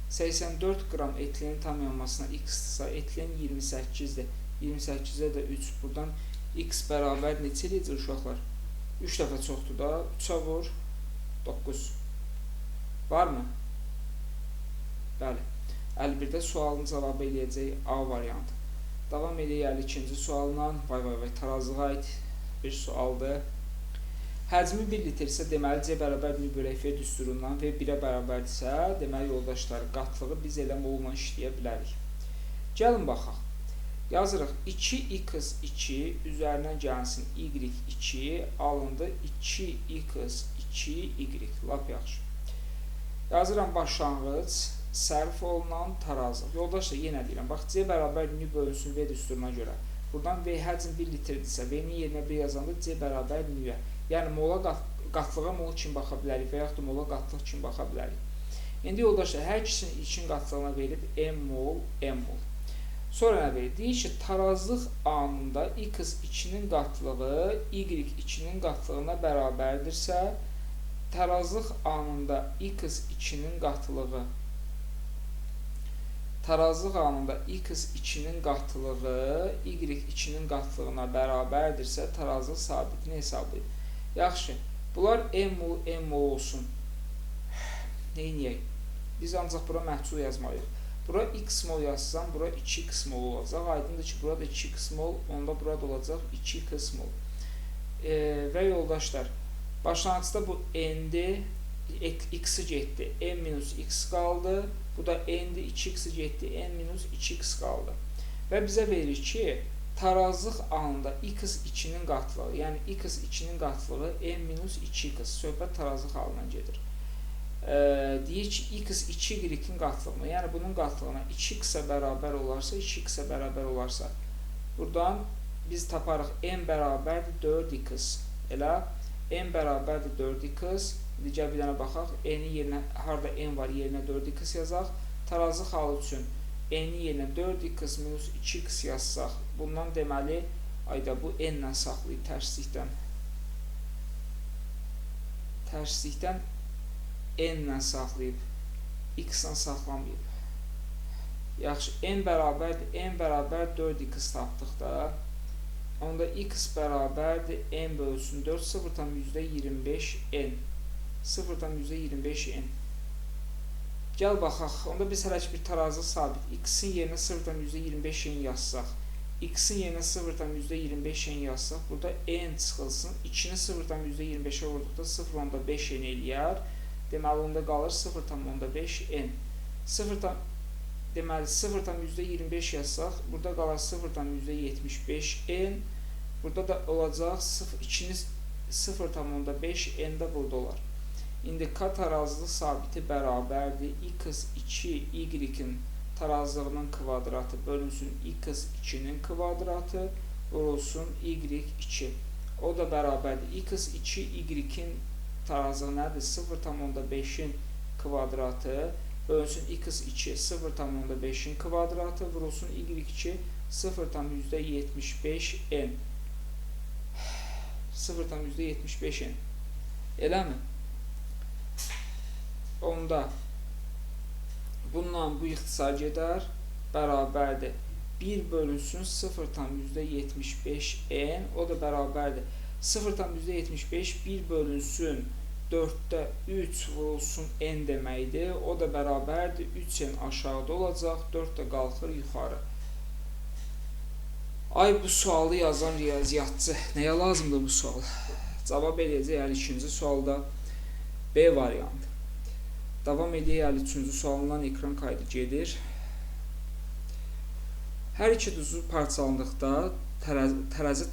84 qram etilenin tam yanmasına x-dırsa, etilen 28-dir. 28-də də 3. Buradan x bərabər neçə eləyəcək uşaqlar? 3 dəfə çoxdur da. 3-ə vur, 9. Varmı? Bəli. 51-də sualın cavabı eləyəcək A variantı. Davam eləyək 52-ci sualla. Vay, tarazlığa aid bir sualdır. Həcmi 1 litr isə deməli C bərabər bölək V düsturundan V 1-ə bərabərdirsə, deməli yoldaşlar qatlığı biz elə molla işləyə bilərik. Gəlin baxaq. Yazırıq 2x2 üzərinə gəlsin y2 alındı 2x2y. Lap yaxşı. Yazıram başlanğıc sərf olunan tarazlıq. Yoldaşlar yenə deyirəm. Bax C bərabər bölünsün V düsturuna görə. Buradan V həcm 1 litrdirsə, V-nin yerinə 1 yazanda C bərabər nüyə. Yəni mola qatlığa mol kimi baxa bilərik və yaxud da mola qatlıq kimi baxa bilərik. İndi yoldaşlar, hər ikisinin için qatlığına verilib M mol, M mol. Sonra nə verir? Deyir ki, tarazlıq anında X2-nin qatlığı Y2-nin qatlığına bərabərdirsə, tarazlıq anında X2-nin qatlığı Y2-nin qatlığına bərabərdirsə, tarazlıq sabitini hesablayın. Yaxşı, bunlar M mol, M mol olsun. Neyniyək? Biz ancaq bura məhsul yazmalıyıq. Bura X mol yazsam, bura 2X mol olacaq. Aydındır ki, burada 2X mol, onda burada olacaq 2X mol. Və yoldaşlar, başlanğıcda bu N-dir, X-i getdi, N-X qaldı. Bu da N-dir, 2X-i getdi, N-2X qaldı. Və bizə verir ki, tarazlıq anında X2-nin qatlığı, yəni X2-nin qatlığı N-2X, söhbət tarazlıq halından gedir. Deyir ki, X2 Y-in qatlığına, yəni bunun qatlığına 2X-ə bərabər olarsa, 2X-ə bərabər olarsa, buradan biz taparıq N bərabərdir 4X. Elə N bərabərdir 4X. Digər bir dənə baxaq, N-in yerinə, harada N var, yerinə 4X yazaq. Tarazlıq halı üçün N-in yerinə 4X minus 2X yazsaq, bundan deməli, ayda bu N-lə saxlayıb tərslikdən. Tərslikdən N-lə saxlayıb, X-lə saxlamayıb. Yaxşı, N bərabər 4X tapdıq da. Onda X bərabərdir N bölsün 4, 0,25 N. 0,25 N. Gəl baxaq, onda biz hələ ki bir tarazlıq sabit. X-in yerinə 0,25 N yazsaq, X-in yerinə 0,25 N yazsaq, burada N çıxılsın. 2-ni 0,25-ə vurduqda 0,5 N eləyər. Deməli, onda qalır 0,5 N. Deməli, 0,25 yazsaq, burada qalar 0,75 N. Burada da olacaq 2-ni 0,5 N də burada olar. İndi K tarazlıq sabiti bərabərdir. X2 Y-in tarazlığının kvadratı bölünsün X2-nin kvadratı vurulsun Y2. O da bərabərdir. X2 Y-in tarazlığı nədir? 0,5-in kvadratı bölünsün X2 0,5-in kvadratı vurulsun Y2 0,75 N. 0,75 N. Eləmi? Onda bundan bu ixtisar gedər, bərabərdir. 1 bölünsün 0,75 N, o da bərabərdir. 0,75 1 bölünsün 4-də 3 vurulsun N deməkdir. O da bərabərdir. 3 N aşağıda olacaq, 4 də qalxır yuxarı. Ay, bu sualı yazan riyaziyyatçı. Nəyə lazımdır bu sual? Cavab eləyəcək yəni ikinci sualda B variantı. Davam edək, yəni üçüncü sualından ekran kaydı gedir. Hər iki düzü parçalandıqda tərəzi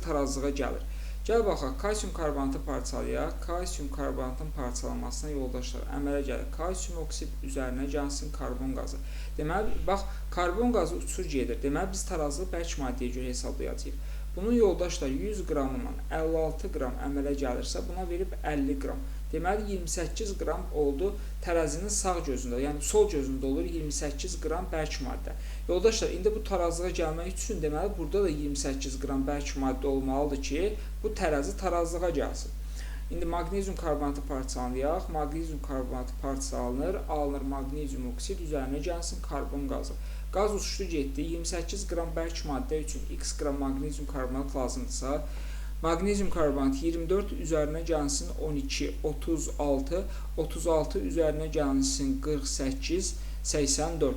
tarazlığa gəlir. Gəl baxaq, kalsium karbonatı parçalayaq. Kalsium karbonatın parçalanmasına yoldaşlar əmələ gəlir. Kalsium oksid üzərinə gəlsin karbon qazı. Deməli, bax, karbon qazı uçur gedir. Deməli, biz tarazlığı bərk maddəyə görə hesablayacağıq. Bunun yoldaşlar 100 qramından 56 qram əmələ gəlirsə, buna verib 50 qram. Deməli, 28 qram oldu tərəzinin sağ gözündə, yəni sol gözündə olur 28 qram bərk maddə. Yoldaşlar, indi bu tarazlığa gəlmək üçün deməli, burada da 28 qram bərk maddə olmalıdır ki, bu tərəzi tarazlığa gəlsin. İndi magnezium karbonatı parçalanıyaq. Magnezium karbonatı parçalanır, alınır magnezium oksid, üzərinə gəlsin karbon qazı. Qaz uçuşdu getdi. 28 qram bərk maddə üçün x qram magnezium karbonat lazımdırsa, magnezium karbonat 24 üzərinə gəlsin 12, 36, 36 üzərinə gəlsin 48, 84.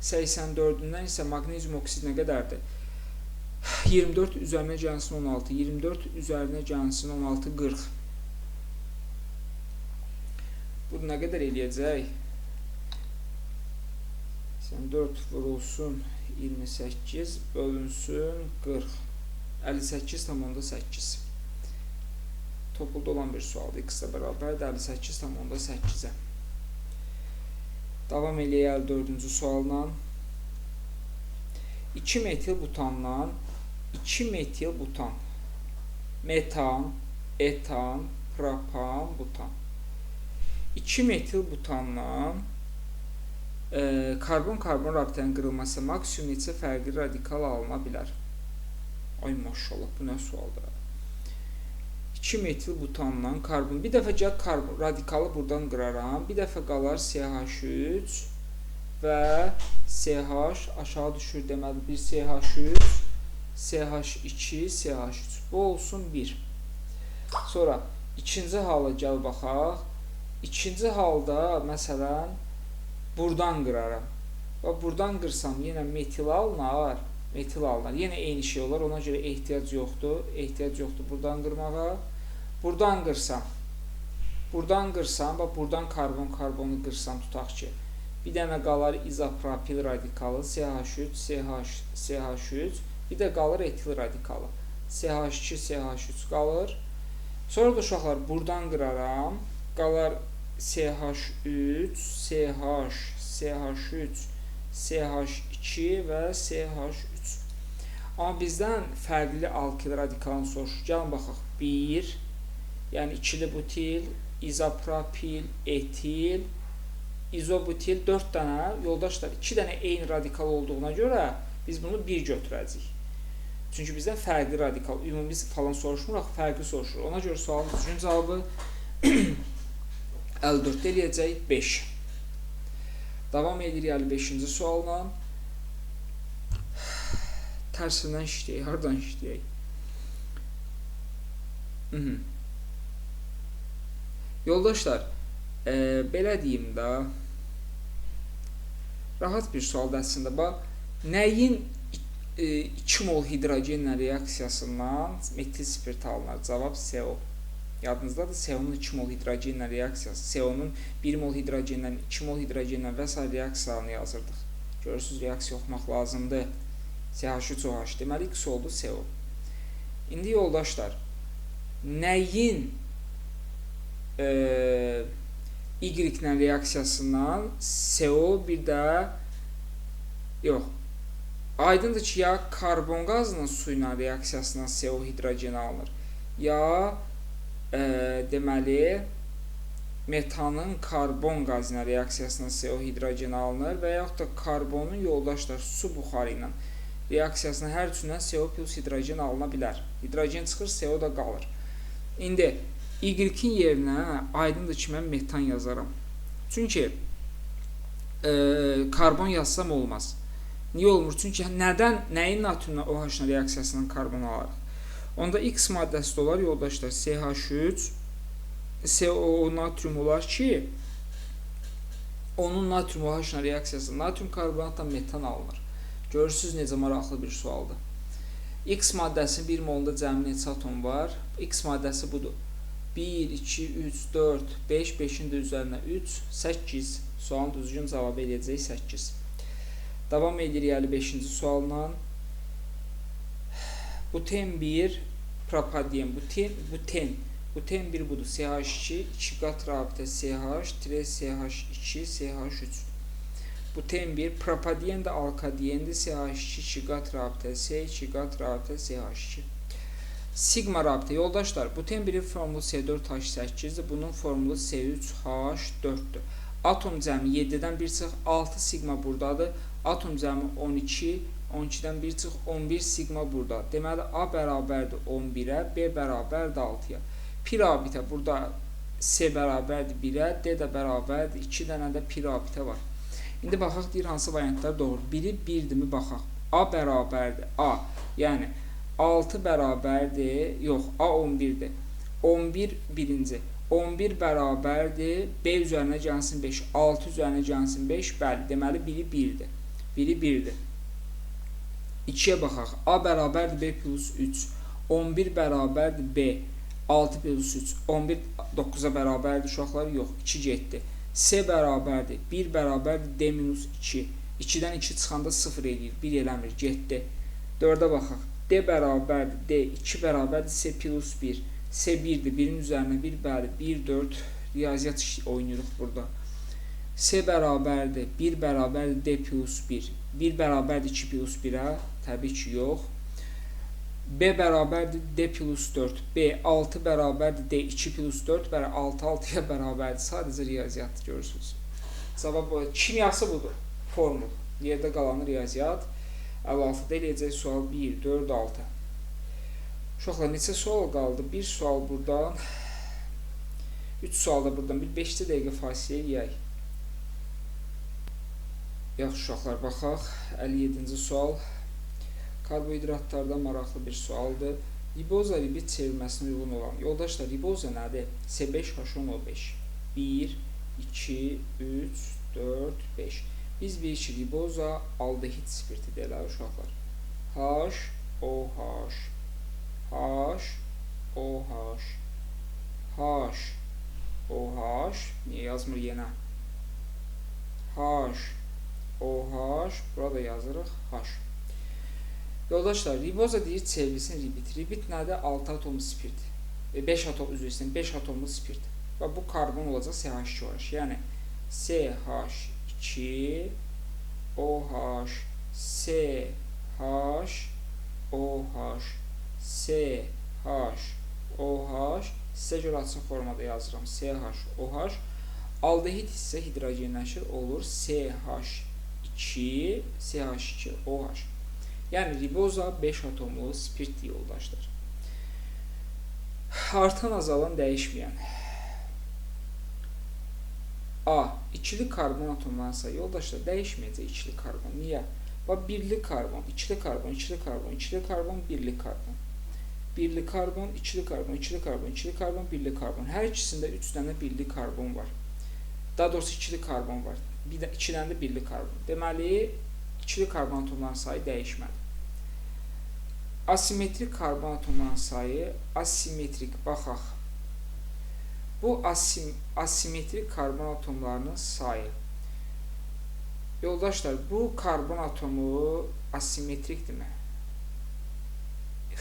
84-dən isə magnezium oksid nə qədərdir? 24 üzərinə gəlsin 16, 24 üzərinə gəlsin 16, 40. Bu nə qədər eləyəcək? 84 vurulsun 28 bölünsün 40. 58,8. Topulda olan bir sualdır. X-ə bərabərdir 58,8-ə. Davam eləyək 4-cü sualla. 2 metil butandan 2 metil butan, metan, etan, propan, butan. 2 metil butandan karbon-karbon rabitənin qırılması maksimum neçə fərqli radikal alına bilər? Ay maşallah, bu nə sualdır? 2 metil butandan karbon, bir dəfə gəl karbon radikalı buradan qıraram, bir dəfə qalar CH3 və CH aşağı düşür, deməli bir CH3, CH2, CH3. Bu olsun 1. Sonra ikinci hala gəl baxaq. İkinci halda məsələn buradan qıraram. Və buradan qırsam yenə metil alınar. Metil alınar. Yenə eyni şey olar. Ona görə ehtiyac yoxdur. Ehtiyac yoxdur buradan qırmağa. Buradan qırsam. Buradan qırsam və buradan karbon-karbonu qırsam tutaq ki. Bir dənə qalar izopropil radikalı CH3, CH3. Bir də qalır etil radikalı. CH2, CH3 qalır. Sonra da uşaqlar buradan qıraram. Qalar CH3, CH, CH3, CH2 və CH3. Amma bizdən fərqli alkil radikalını soruşur. Gəlin baxaq. 1, yəni ikili butil, izopropil, etil, izobutil 4 dənə. Yoldaşlar, 2 dənə eyni radikal olduğuna görə biz bunu 1 götürəcəyik. Çünki bizdən fərqli radikal, ümumi falan soruşmuruq, fərqli soruşur. Ona görə sualın düzgün cavabı 54 eləyəcək 5. Davam edir 55-ci sualla. Tərsindən işləyək, hardan işləyək? Yoldaşlar, belə deyim də, rahat bir sualdır əslində. Bax, nəyin 2 mol hidrogenlə reaksiyasından metil spirt alınır? Cavab CO. Yadınızdadır, CO-nun 2 mol hidrogenlə reaksiyası, CO-nun 1 mol hidrogenlə, 2 mol hidrogenlə və s. reaksiyalarını yazırdıq. Görürsünüz, reaksiya oxumaq lazımdır. CH3OH, deməli X oldu CO. İndi yoldaşlar, nəyin Y-lə reaksiyasından CO bir də yox. Aydındır ki, ya karbon qazının su ilə reaksiyasından CO hidrogen alınır, ya deməli metanın karbon qazı ilə reaksiyasından CO hidrogen alınır və yaxud da karbonun yoldaşlar su buxarı ilə reaksiyasından hər üçündən CO plus hidrogen alına bilər. Hidrogen çıxır, CO da qalır. İndi Y-in yerinə aydındır ki, mən metan yazaram. Çünki karbon yazsam olmaz. Niyə olmur? Çünki nəyin natriumla OH reaksiyasından karbon alarıq? Onda X maddəsi də olar, yoldaşlar, CH3, CO natrium olar ki, onun natrium OH reaksiyasından natrium karbonatla metan alınır. Görürsünüz necə maraqlı bir sualdır. X maddəsinin 1 molunda cəmi neçə atom var? X maddəsi budur. 1, 2, 3, 4, 5, 5-in də üzərinə 3, 8. Sualın düzgün cavabı eləyəcək 8. Davam edir 55-ci sualla. Buten 1, propadiyen, buten 1 budur. CH2, 2 qat rabitə CH, 3CH2, CH3. Buten 1, propadiyen də alkadiyendir. CH2, 2 qat rabitə C, 2 qat rabitə CH2. Sigma rabitə, yoldaşlar, buten 1-in formulu C4H8-dir. Bunun formulu C3H4-dür. Atom cəmi 7-dən 1 çıx, 6 sigma buradadır. Atom cəmi 12, 12-dən 1 çıx, 11 sigma burada. Deməli, A bərabərdir 11-ə, B bərabərdir 6-ya. Pi rabitə burada C bərabərdir 1-ə, D də bərabərdir 2 dənə də pi rabitə var. İndi baxaq, deyir, hansı variantlar doğru. Biri 1-dirmi baxaq. A bərabərdir A, yəni 6 bərabərdir, yox, A 11-dir. 11 birinci. 11 bərabərdir, B üzərinə gəlsin 5, 6 üzərinə gəlsin 5, bəli, deməli biri 1-dir. Biri 1-dir. 2-yə baxaq. A bərabərdir B plus 3. 11 bərabərdir B. 6 plus 3. 11 9-a bərabərdir uşaqlar? Yox, 2 getdi. C bərabərdir. 1 bərabərdir D minus 2. 2-dən 2 çıxanda 0 eləyir. 1 eləmir, getdi. 4-ə baxaq. D bərabərdir D. 2 bərabərdir C plus 1. C 1-dir. 1-in üzərinə 1, bəli, 1, 4. Riyaziyyat oynayırıq burada. C bərabərdir 1 bərabərdir D plus 1. 1 bərabərdir 2 plus 1-ə? Təbii ki, yox. B bərabərdir D plus 4. B 6 bərabərdir D 2 plus 4 və 6 6-ya bərabərdir. Sadəcə riyaziyyat görürsünüz. Cavab bu. Kimyası budur. Formul. Yerdə qalan riyaziyyat. 56-da eləyəcək sual 1, 4, 6. Uşaqlar, neçə sual qaldı? Bir sual buradan. 3 sual da buradan. Bir 5 dəqiqə fasilə eləyək. Yaxşı uşaqlar, baxaq. 57-ci sual. Karbohidratlarda maraqlı bir sualdır. Riboza ribit çevrilməsinə uyğun olan. Yoldaşlar, riboza nədir? C5H10O5. 1, 2, 3, 4, 5. Biz bilirik ki, riboza aldehid spirtidir, uşaqlar. HOH, HOH, HOH, niyə yazmır yenə? HOH, burada yazırıq H. Yoldaşlar, riboza deyir çevrilsin ribit. Ribit nədir? 6 atomlu spirt. 5 atom, üzr istəyirəm, 5 atomlu spirt. Və bu karbon olacaq CH2 OH. Yəni CH2 OH, CH OH, CH OH. Sizə görə açıq formada yazıram. CH OH. Aldehid isə hidrogenləşir, olur CH2 OH. Yəni riboza 5 atomlu spirt yoldaşlar. Artan, azalan, dəyişməyən. A. İkili karbon atomlarının sayı. Yoldaşlar, dəyişməyəcək ikili karbon. Niyə? Bax, birli karbon, ikili karbon, ikili karbon, ikili karbon, birli karbon. Birli karbon, ikili karbon, ikili karbon, ikili karbon, birli karbon. Hər ikisində 3 dənə birli karbon var. Daha doğrusu ikili karbon var. 2 dənə də birli karbon. Deməli, ikili karbon atomlarının sayı dəyişmədi. Asimetrik karbon atomlarının sayı, asimetrik, baxaq. Bu asimetrik karbon atomlarının sayı. Yoldaşlar, bu karbon atomu asimetrikdirmi?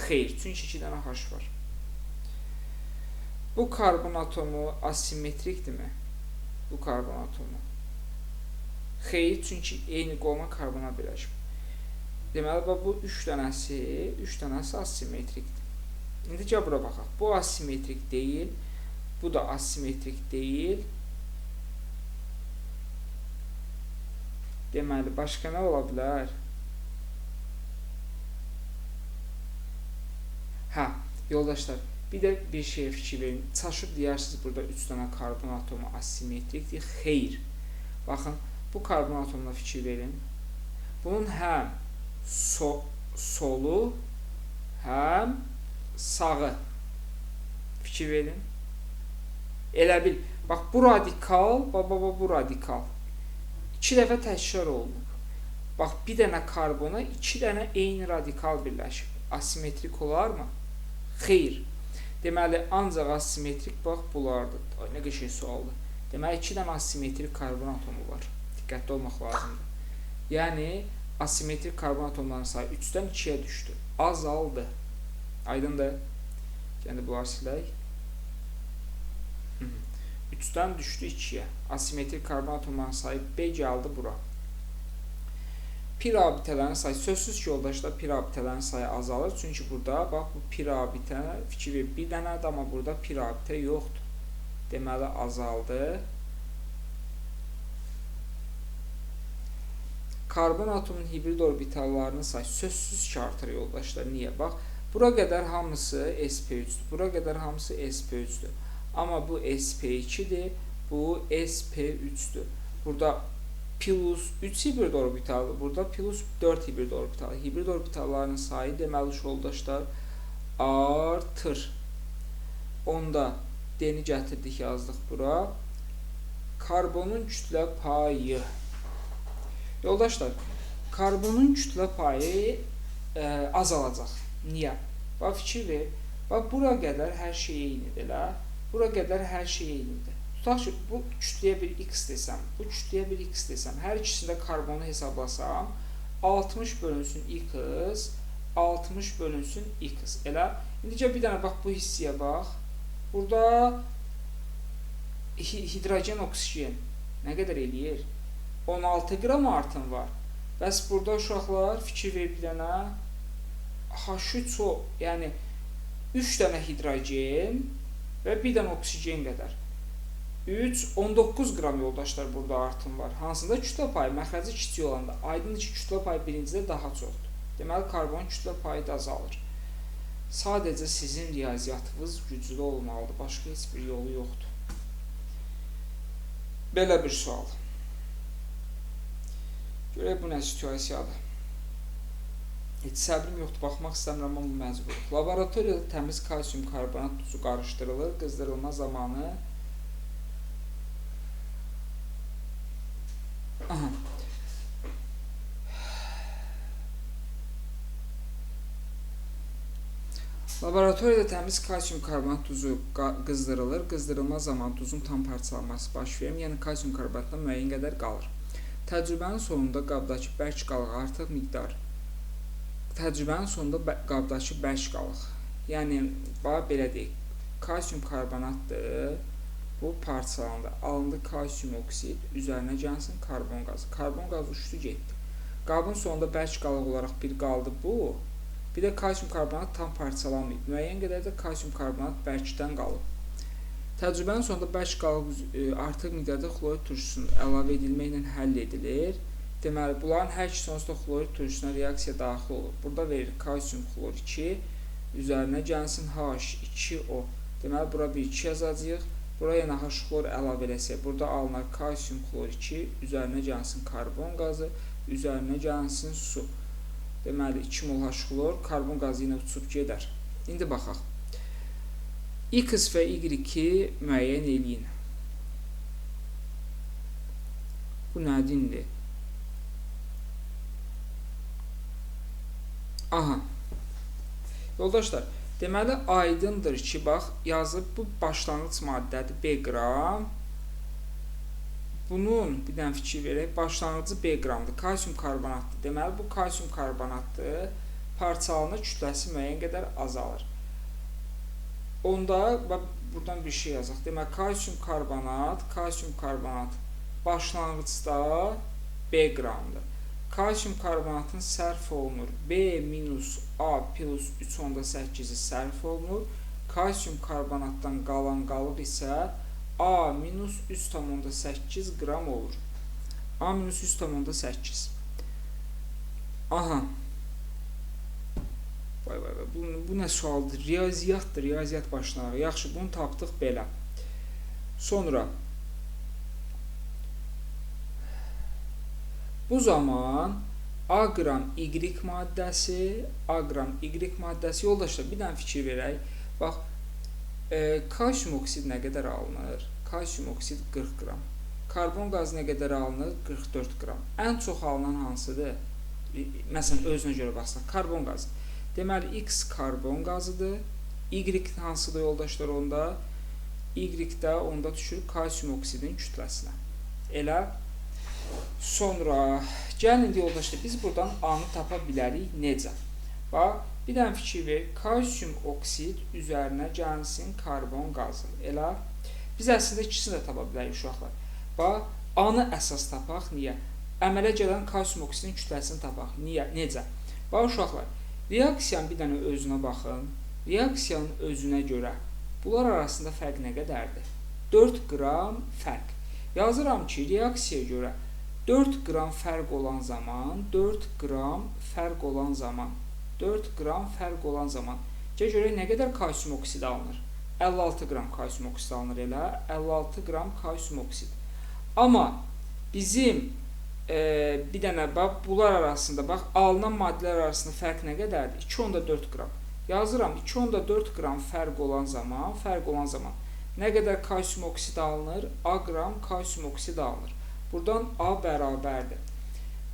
Xeyr, çünki 2 dənə H var. Bu karbon atomu asimetrikdirmi? Bu karbon atomu. Xeyr, çünki eyni qoluna karbona birləşmir. Deməli, bu 3 dənəsi asimetrikdir. İndi bura baxaq. Bu asimetrik deyil, bu da asimetrik deyil. Deməli, başqa nə ola bilər? Hə, yoldaşlar, bir də bir şeyə fikir verin. Çaşıb deyirsiniz, burada 3 dənə karbon atomu asimetrikdir. Xeyr. Baxın, bu karbon atomuna fikir verin. Bunun həm solu, həm sağı. Fikir verin. Elə bil, bax, bu radikal, bu radikal. 2 dəfə təkrar olunub. Bax, bir dənə karbona 2 dənə eyni radikal birləşib. Asimetrik olarmı? Xeyr. Deməli, ancaq asimetrik, bax, bulardır. Nə qəşəng sualdır. Deməli, 2 dənə asimetrik karbon atomu var. Diqqətli olmaq lazımdır. Yəni, asimetrik karbon atomlarının sayı 3-dən 2-yə düşdü. Azaldı. Aydındır. Yəni, bunlar silək. 3-dən düşdü 2-yə. Asimetrik karbon atomlarının sayı B gəldi bura. Pi rabitələrin sayı. Sözsüz ki, yoldaşlar, pi rabitələrin sayı azalır. Çünki burada, bax, bu pi rabitə fikir verir. Bir dənədir, amma burada pi rabitə yoxdur. Deməli, azaldı. Karbon atomunun hibrid orbitallarının sayı sözsüz ki, artır yoldaşlar. Niyə? Bax, bura qədər hamısı sp3-dür. Bura qədər hamısı sp3-dür. Amma bu sp2-dir, bu sp3-dür. Burada plus 3 hibrid orbitalı, burada plus 4 hibrid orbitalı. Hibrid orbitallarının sayı deməli yoldaşlar artır. Onda D-ni gətirdik, yazdıq bura. Karbonun kütlə payı. Yoldaşlar, karbonun kütlə payı azalacaq. Niyə? Bax, fikir ver. Bax, bura qədər hər şey eynidir. Bura qədər hər şey eynidir. Tutaq ki, bu kütləyə bir x desəm, bu kütləyə bir x desəm, hər ikisində karbonu hesablasam, 60 bölünsün x, 60 bölünsün x. Elə, indicə bir dənə bax, bu hissiyə bax. Burada hidrogen, oksigen. Nə qədər eləyir? 16 qram artım var. Bəs burada uşaqlar fikir verib bir dənə H3O, yəni 3 dənə hidrogen və bir dənə oksigen qədər. 19 qram yoldaşlar burada artım var. Hansında kütlə payı məxrəci kiçik olanda, aydındır ki, kütlə payı birincidə daha çoxdur. Deməli, karbon kütlə payı da azalır. Sadəcə sizin riyaziyyatınız güclü olmalıdır. Başqa heç bir yolu yoxdur. Belə bir sual. Görək bu nə situasiyadır. Heç səbrim yoxdur, baxmaq istəmirəm, amma bu məcbur. Laboratoriyada təmiz kalsium karbonat tuzu qarışdırılır, qızdırılma zamanı. Aha. Laboratoriyada təmiz kalsium karbonat tuzu qızdırılır. Qızdırılma zamanı tuzun tam parçalanması baş verir, yəni kalsium karbonatdan müəyyən qədər qalır. Təcrübənin sonunda qabdakı bərk qalıq artıq miqdar. Təcrübənin sonunda qabdakı bərk qalıq. Yəni, belə deyək, kalsium karbonatdır, bu parçalandı. Alındı kalsium oksid, üzərinə gəlsin karbon qazı. Karbon qazı uçdu getdi. Qabın sonunda bərk qalıq olaraq bir qaldı bu. Bir də kalsium karbonat tam parçalanmayıb. Müəyyən qədər də kalsium karbonat bərkdən qalıb. Təcrübənin sonunda bərk qalıq artıq miqdarda xlorid turşusunun əlavə edilməklə həll edilir. Deməli, bunların hər ikisi onsuz da xlorid turşusuna reaksiya daxil olur. Burada verir kalsium xlor 2, üzərinə gəlsin H2O. Deməli, bura bir 2 yazacağıq. Bura yenə H xlor əlavə eləsək, burada alınar kalsium xlor 2, üzərinə gəlsin karbon qazı, üzərinə gəlsin su. Deməli, 2 mol H xlor, karbon qazı ilə uçub gedər. İndi baxaq. X və Y-i müəyyən eləyin. Bu nədir indi? Aha. Yoldaşlar, deməli, aydındır ki, bax, yazıb bu başlanğıc maddədir, B qram. Bunun, bir dənə fikir verək, başlanğıcı B qramdır, kalsium karbonatdır. Deməli, bu kalsium karbonatdır, parçalanır, kütləsi müəyyən qədər azalır. Onda, buradan bir şey yazaq. Deməli, kalsium karbonat başlanğıcda B qramdır. Kalsium karbonatın sərf olunur. B minus A plus 3,8-i sərf olunur. Kalsium karbonatdan qalan qalıq isə A minus 3,8 qram olur. A minus 3,8. Aha. Vay, bu nə sualdır? Riyaziyyatdır, riyaziyyat başlanır. Yaxşı, bunu tapdıq belə. Sonra bu zaman A qram Y maddəsi, yoldaşlar, bir dənə fikir verək. Bax, kalsium oksid nə qədər alınır? Kalsium oksid 40 qram. Karbon qazı nə qədər alınır? 44 qram. Ən çox alınan hansıdır? Məsələn, özünə görə baxsaq, karbon qazı. Deməli, X karbon qazıdır. Y hansıdır yoldaşlar onda? Y-də onda düşür kalsium oksidin kütləsinə. Elə. Sonra, gəlin indi yoldaşlar, biz buradan A-nı tapa bilərik. Necə? Bax, bir dənə fikir ver, kalsium oksid üzərinə gəlsin karbon qazı. Elə, biz əslində ikisini də tapa bilərik uşaqlar. Bax, A-nı əsas tapaq, niyə? Əmələ gələn kalsium oksidin kütləsini tapaq, niyə? Necə? Bax, uşaqlar, reaksiyanın bir dənə özünə baxın. Reaksiyanın özünə görə bunlar arasında fərq nə qədərdir? 4 qram fərq. Yazıram ki, reaksiyaya görə 4 qram fərq olan zaman, 4 qram fərq olan zaman, 4 qram fərq olan zaman. Görək nə qədər kalsium oksid alınır? 56 qram kalsium oksid alınır elə, 56 qram kalsium oksid. Amma bizim bir dənə bax, bunlar arasında, bax, alınan maddələr arasında fərq nə qədərdir? 2,4 qram. Yazıram, 2,4 qram fərq olan zaman, nə qədər kalsium oksid alınır? A qram kalsium oksid alınır. Buradan A bərabərdir.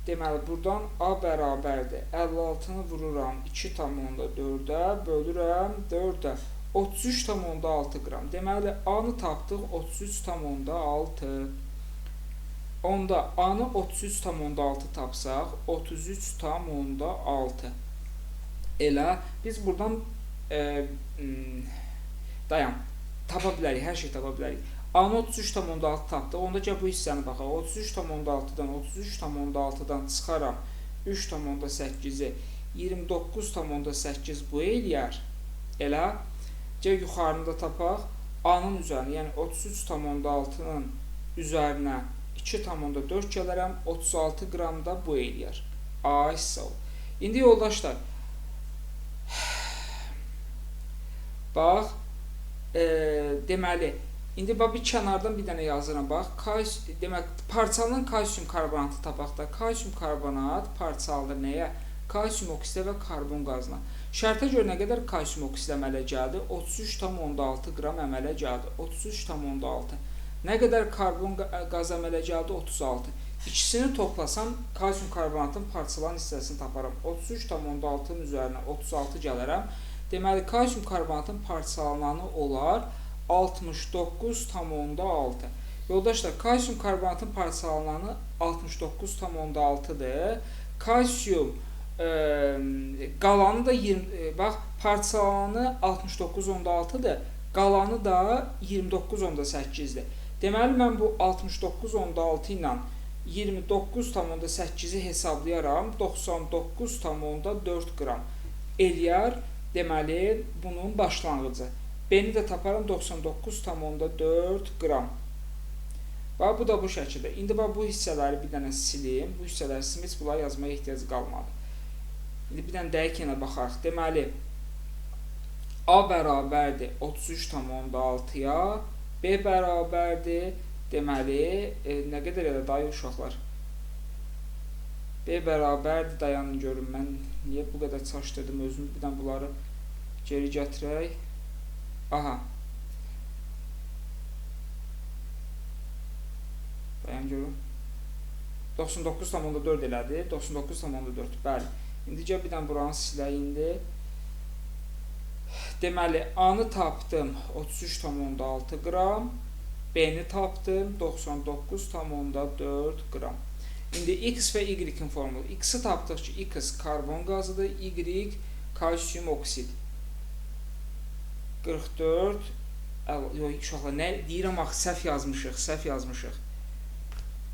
Deməli, buradan A bərabərdir. 56-nı vururam 2,4-ə, bölürəm 4-ə. 33,6 qram. Deməli, A-nı tapdıq 33,6. Onda A-nı 33,6 tapsaq, 33,6. Elə, biz buradan tapa bilərik, hər şey tapa bilərik. A-nı 33,6 tapdıq. Onda gəl bu hissəni baxaq. 33,6-dan 33,6-dan çıxaram 3,8-i 29,8 bu eləyər. Elə gəl yuxarını da tapaq. A-nın üzərinə, yəni 33,6-nın üzərinə 2,4 gələrəm, 36 qram da bu eləyər. A hissə o. İndi yoldaşlar, bax, deməli, indi bir kənardan bir dənə yazıram, bax, demək, parçalanan kalsium karbonatı tapaq da, kalsium karbonat parçalanır nəyə? Kalsium oksidə və karbon qazına. Şərtə görə nə qədər kalsium oksidə əmələ gəldi? 33,6 qram əmələ gəldi. 33,6. Nə qədər karbon qaz əmələ gəldi? 36. İkisini toplasam, kalsium karbonatın parçalanan hissəsini taparam. 33,6-nın üzərinə 36 gələrəm. Deməli, kalsium karbonatın parçalananı olar 69,6. Yoldaşlar, kalsium karbonatın parçalananı 69,6-dır. Kalsium qalanı da 20, bax, parçalananı 69,6-dır. Qalanı da 29,8-dir. Deməli, mən bu 69,6 ilə 29,8-i hesablayaram. 99,4 qram eləyər. Deməli, bunun başlanğıcı. B-ni də taparam 99,4 qram. Bax, bu da bu şəkildə. İndi bax, bu hissələri bir dənə silim. Bu hissələri silib, heç bunları yazmaya ehtiyac qalmadı. İndi bir dənə dəqiq yenə baxarıq. Deməli, A bərabərdir 33,6-ya, B bərabərdir, deməli, nə qədər elə dayı uşaqlar? B bərabərdir, dayanın görün, mən niyə bu qədər çaşdırdım özümü, bir dənə bunları geri gətirək. Aha. Dayan görün. 99,4 elədi, 99,4, bəli. İndi gəl bir dənə buranı silək indi. Deməli, A-nı tapdım 33,6 qram, B-ni tapdım 99,4 qram. İndi X və Y-in formulu. X-i tapdıq ki, X karbon qazıdır, Y kalsium oksid. 44, yox, uşaqlar, nə deyirəm, axı, səhv yazmışıq.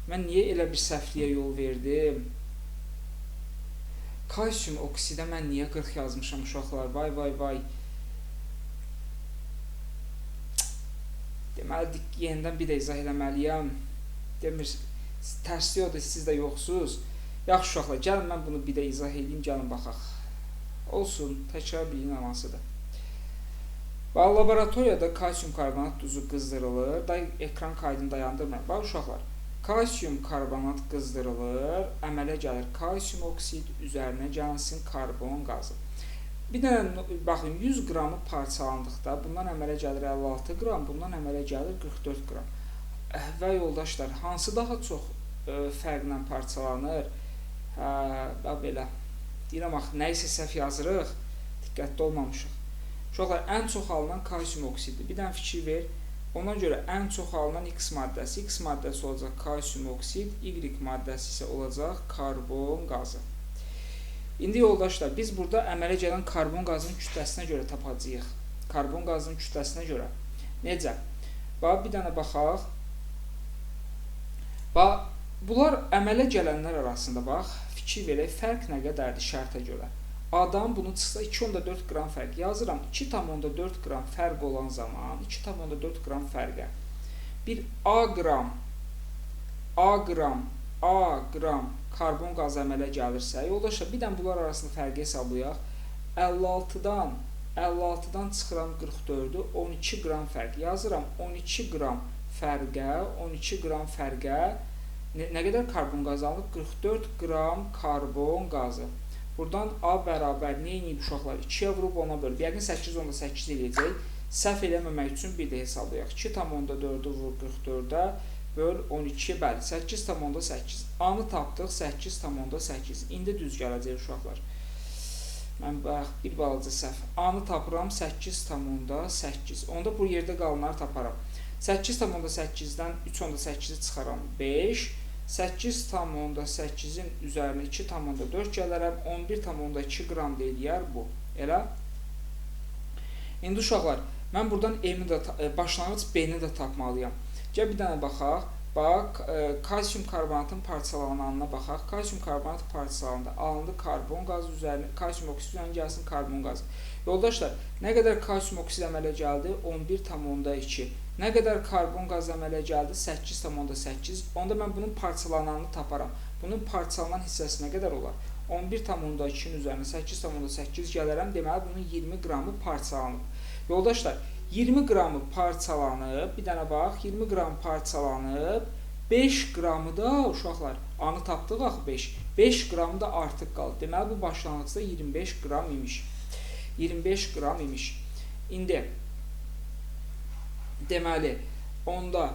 Mən niyə elə bir səhvliyə yol verdim? Kalsium oksidə mən niyə 40 yazmışam uşaqlar? Vay. Deməli, yenidən bir də izah eləməliyəm. Demir, tərsliyordur, siz də yoxsuz. Yaxşı uşaqlar, gəlin mən bunu bir də izah edeyim, gəlin baxaq. Olsun, təkrar bilin anasıdır. Laboratoriyada kalsium karbonat duzu qızdırılır. Ekran kaydını dayandırmayın. Bax uşaqlar, kalsium karbonat qızdırılır, əmələ gəlir kalsium oksid, üzərinə gəlsin karbon qazı. Bir dənə, baxın, 100 qramı parçalandıqda, bundan əmələ gəlir 56 qram, bundan əmələ gəlir 44 qram. Və yoldaşlar, hansı daha çox fərqlə parçalanır? Belə, deyirəm, nə isə səhv yazırıq, diqqətli olmamışıq. Uşaqlar, ən çox alınan kalsium oksiddir. Bir dənə fikir ver. Ona görə ən çox alınan X maddəsi olacaq kalsium oksid, Y maddəsi isə olacaq karbon qazı. İndi yoldaşlar, biz burada əmələ gələn karbon qazının kütləsinə görə tapacağıq. Karbon qazının kütləsinə görə. Necə? Bax, bir dənə baxaq. Bax, bunlar əmələ gələnlər arasında, bax, fikir verək, fərq nə qədərdir şərtə görə. A-dan bunu çıxsa 2,4 qram fərq yazıram. 2,4 qram fərq olan zaman 2,4 qram fərqə bir A qram karbon qazı əmələ gəlirsə, yoldaşlar, bir dənə bunlar arasında fərqi hesablayaq. 56-dan çıxıram 44-ü, 12 qram fərq yazıram. 12 qram fərqə nə qədər karbon qazı alınıb? 44 qram karbon qazı. Buradan A bərabər nə edib uşaqlar? 2-yə vurub 10-a bölüb. Yəqin 8,8 eləyəcək. Səhv eləməmək üçün bir də hesablayaq. 2,4-ü vur 44-ə böl 12, bəli, 8,8. A-nı tapdıq 8,8. İndi düz gələcək uşaqlar. Mən bax, bir balaca səhv. A-nı tapıram 8,8. Onda bu yerdə qalanları taparam. 8,8-dən 3,8-i çıxaram 5. 8,8-in üzərinə 2,4 gələrəm, 11,2 qram deyiləyər bu. Elə? İndi uşaqlar, Mən buradan M-ni də başlanğıc B-ni də tapmalıyam. Gəl bir dənə baxaq. Bax, kalsium karbonatın parçalananına baxaq. Kalsium karbonat parçalandı. Alındı karbon qazı üzərinə, kalsium oksid üzərinə gəlsin karbon qazı. Yoldaşlar, nə qədər kalsium oksid əmələ gəldi? 11,2. Nə qədər karbon qazı əmələ gəldi? 8,8. Onda mən bunun parçalananını taparam. Bunun parçalanan hissəsi nə qədər olar? 11,2-nin üzərinə 8,8 gələrəm. Deməli, bunun 20 qramı parçalanıb. Yoldaşlar, 20 qramı parçalanıb, bir dənə bax, 20 qram parçalanıb, 5 qramı da, uşaqlar, anı tapdıq axı 5. 5 qramı da artıq qaldı. Deməli, bu başlanğıcda 25 qram imiş. 25 qram imiş. İndi, deməli, onda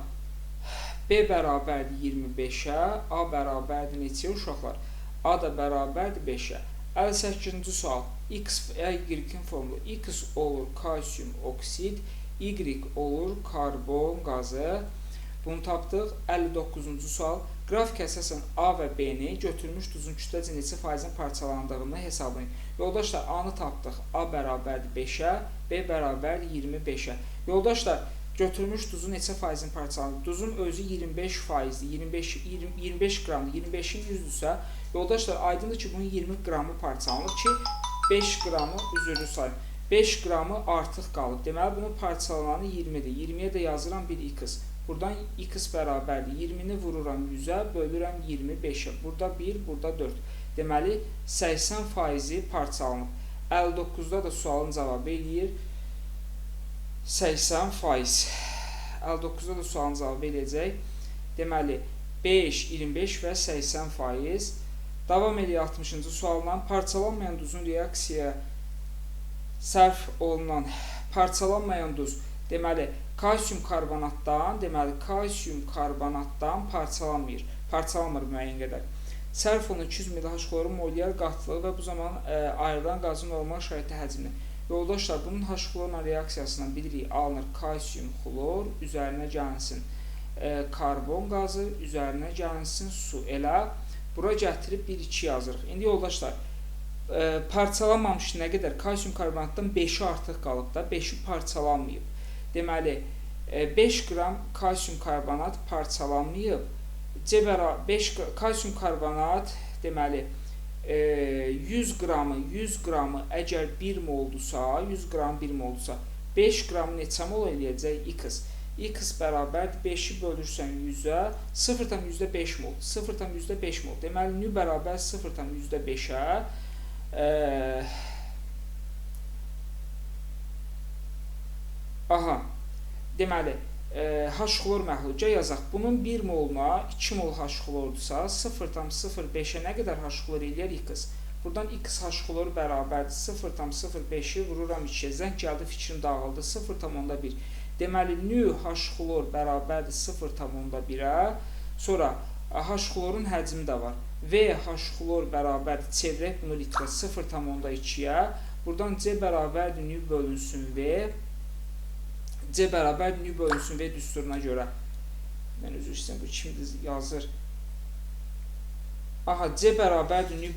B bərabərdir 25-ə, A bərabərdir neçə uşaqlar? A da bərabərdir 5-ə. 58-ci sual. X və Y-in formulu. X olur kalsium oksid, Y olur karbon qazı. Bunu tapdıq. 59-cu sual. Qrafik əsasən A və B-ni götürmüş duzun kütləci neçə faizin parçalandığını hesablayın. Yoldaşlar, A-nı tapdıq. A bərabərdir 5-ə, B bərabərdir 25-ə. Yoldaşlar, götürmüş duzun neçə faizin parçalandı? Duzun özü 25 faizdir. 25 qramdır. 25-in 100-dürsə, yoldaşlar, aydındır ki, bunun 20 qramı parçalanır ki, 5 qramı üzrlü sayın. 5 qramı artıq qalıb. Deməli, bunun parçalananı 20-dir. 20-yə də yazıram bir x. Buradan x bərabərdir. 20-ni vururam 100-ə, bölürəm 25-ə. Burada 1, burada 4. Deməli, 80% parçalanıb. 59-da da sualın cavabı eləyir 80%. 59-da da sualın cavabı eləyəcək. Deməli, 5, 25 və 80%. Davam edir 60-cı sualla. Parçalanmayan duzun reaksiyaya sərf olunan parçalanmayan duz, deməli, kalsium karbonatdan parçalanmır müəyyən qədər. Sərf olunan 200 ml H-xlorun molyar qatlığı və bu zaman ayrılan qazın normal şəraitdə həcmi. Yoldaşlar, bunun H-xlorla reaksiyasından bilirik, alınır kalsium xlor, üzərinə gəlsin karbon qazı, üzərinə gəlsin su. Elə bura gətirib 1-2 yazırıq. İndi yoldaşlar, parçalanmamış nə qədər? Kalsium karbonatdan 5-i artıq qalıb da, 5-i parçalanmayıb. Deməli, 5 qram kalsium karbonat parçalanmayıb. Kalsium karbonat, deməli, 100 qramı əgər 1 moldursa, 100 qram 1 moldursa, 5 qramı neçə mol eləyəcək? X. X bərabərdir 5-i bölürsən 100-ə, 0,5 mol. 0,5 mol. Deməli, nü bərabər 0,5-ə. Aha, deməli, H-xlor məhlulca yazaq. Bunun 1 moluna 2 mol H-xlordursa, 0,05-ə nə qədər H-xlor eləyər X? Buradan X H-xlor bərabərdir 0,05-i vururam 2-yə. Zəng gəldi, fikrim dağıldı. 0,1. Deməli, nü H-xlor bərabərdir 0,1-ə. Sonra H-xlorun həcmi də var. V H-xlor bərabərdir, çevirək bunu litrə 0,2-yə. Buradan C bərabərdir nü bölünsün V. C bərabərdir nü bölünsün V düsturuna görə. Mən üzr istəyirəm, bu kimdir yazır. Aha, C bərabərdir nü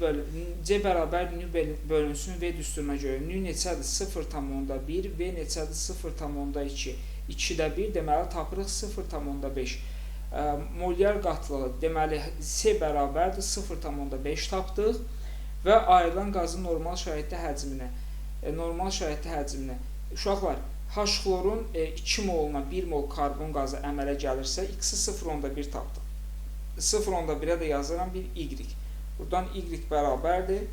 bölünsün V düsturuna görə. Nü neçədir? 0,1, V neçədir? 0,2. 2-də 1, deməli, tapırıq 0,5. Molyar qatlığı, deməli, C bərabərdir 0,5 tapdıq və ayrılan qazın normal şəraitdə həcmini. Uşaqlar, H-xlorun 2 moluna 1 mol karbon qazı əmələ gəlirsə, X-i 0,1 tapdıq. 0,1-ə də yazıram bir Y. Buradan Y bərabərdir.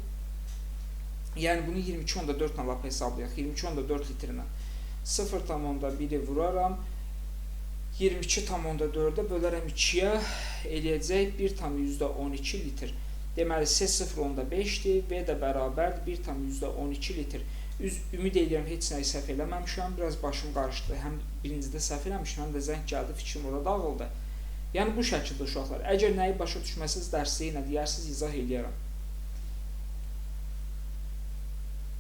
Yəni, bunu 22,4 ilə lap hesablayaq. 22,4 litrlə. 0,1-i vuraram. 22,4-ə bölərəm 2-yə eləyəcək 1,12 litr. Deməli, C 0,5-dir, V də bərabərdir 1,12 litr. Ümid edirəm, heç nəyi səhv eləməmişəm. Biraz başım qarışdı. Həm birincidə səhv eləmişəm, həm də zəng gəldi, fikrim orada dağıldı. Yəni, bu şəkildə uşaqlar. Əgər nəyi başa düşməsiniz, dərsliyi ilə deyərsiniz, izah eləyərəm.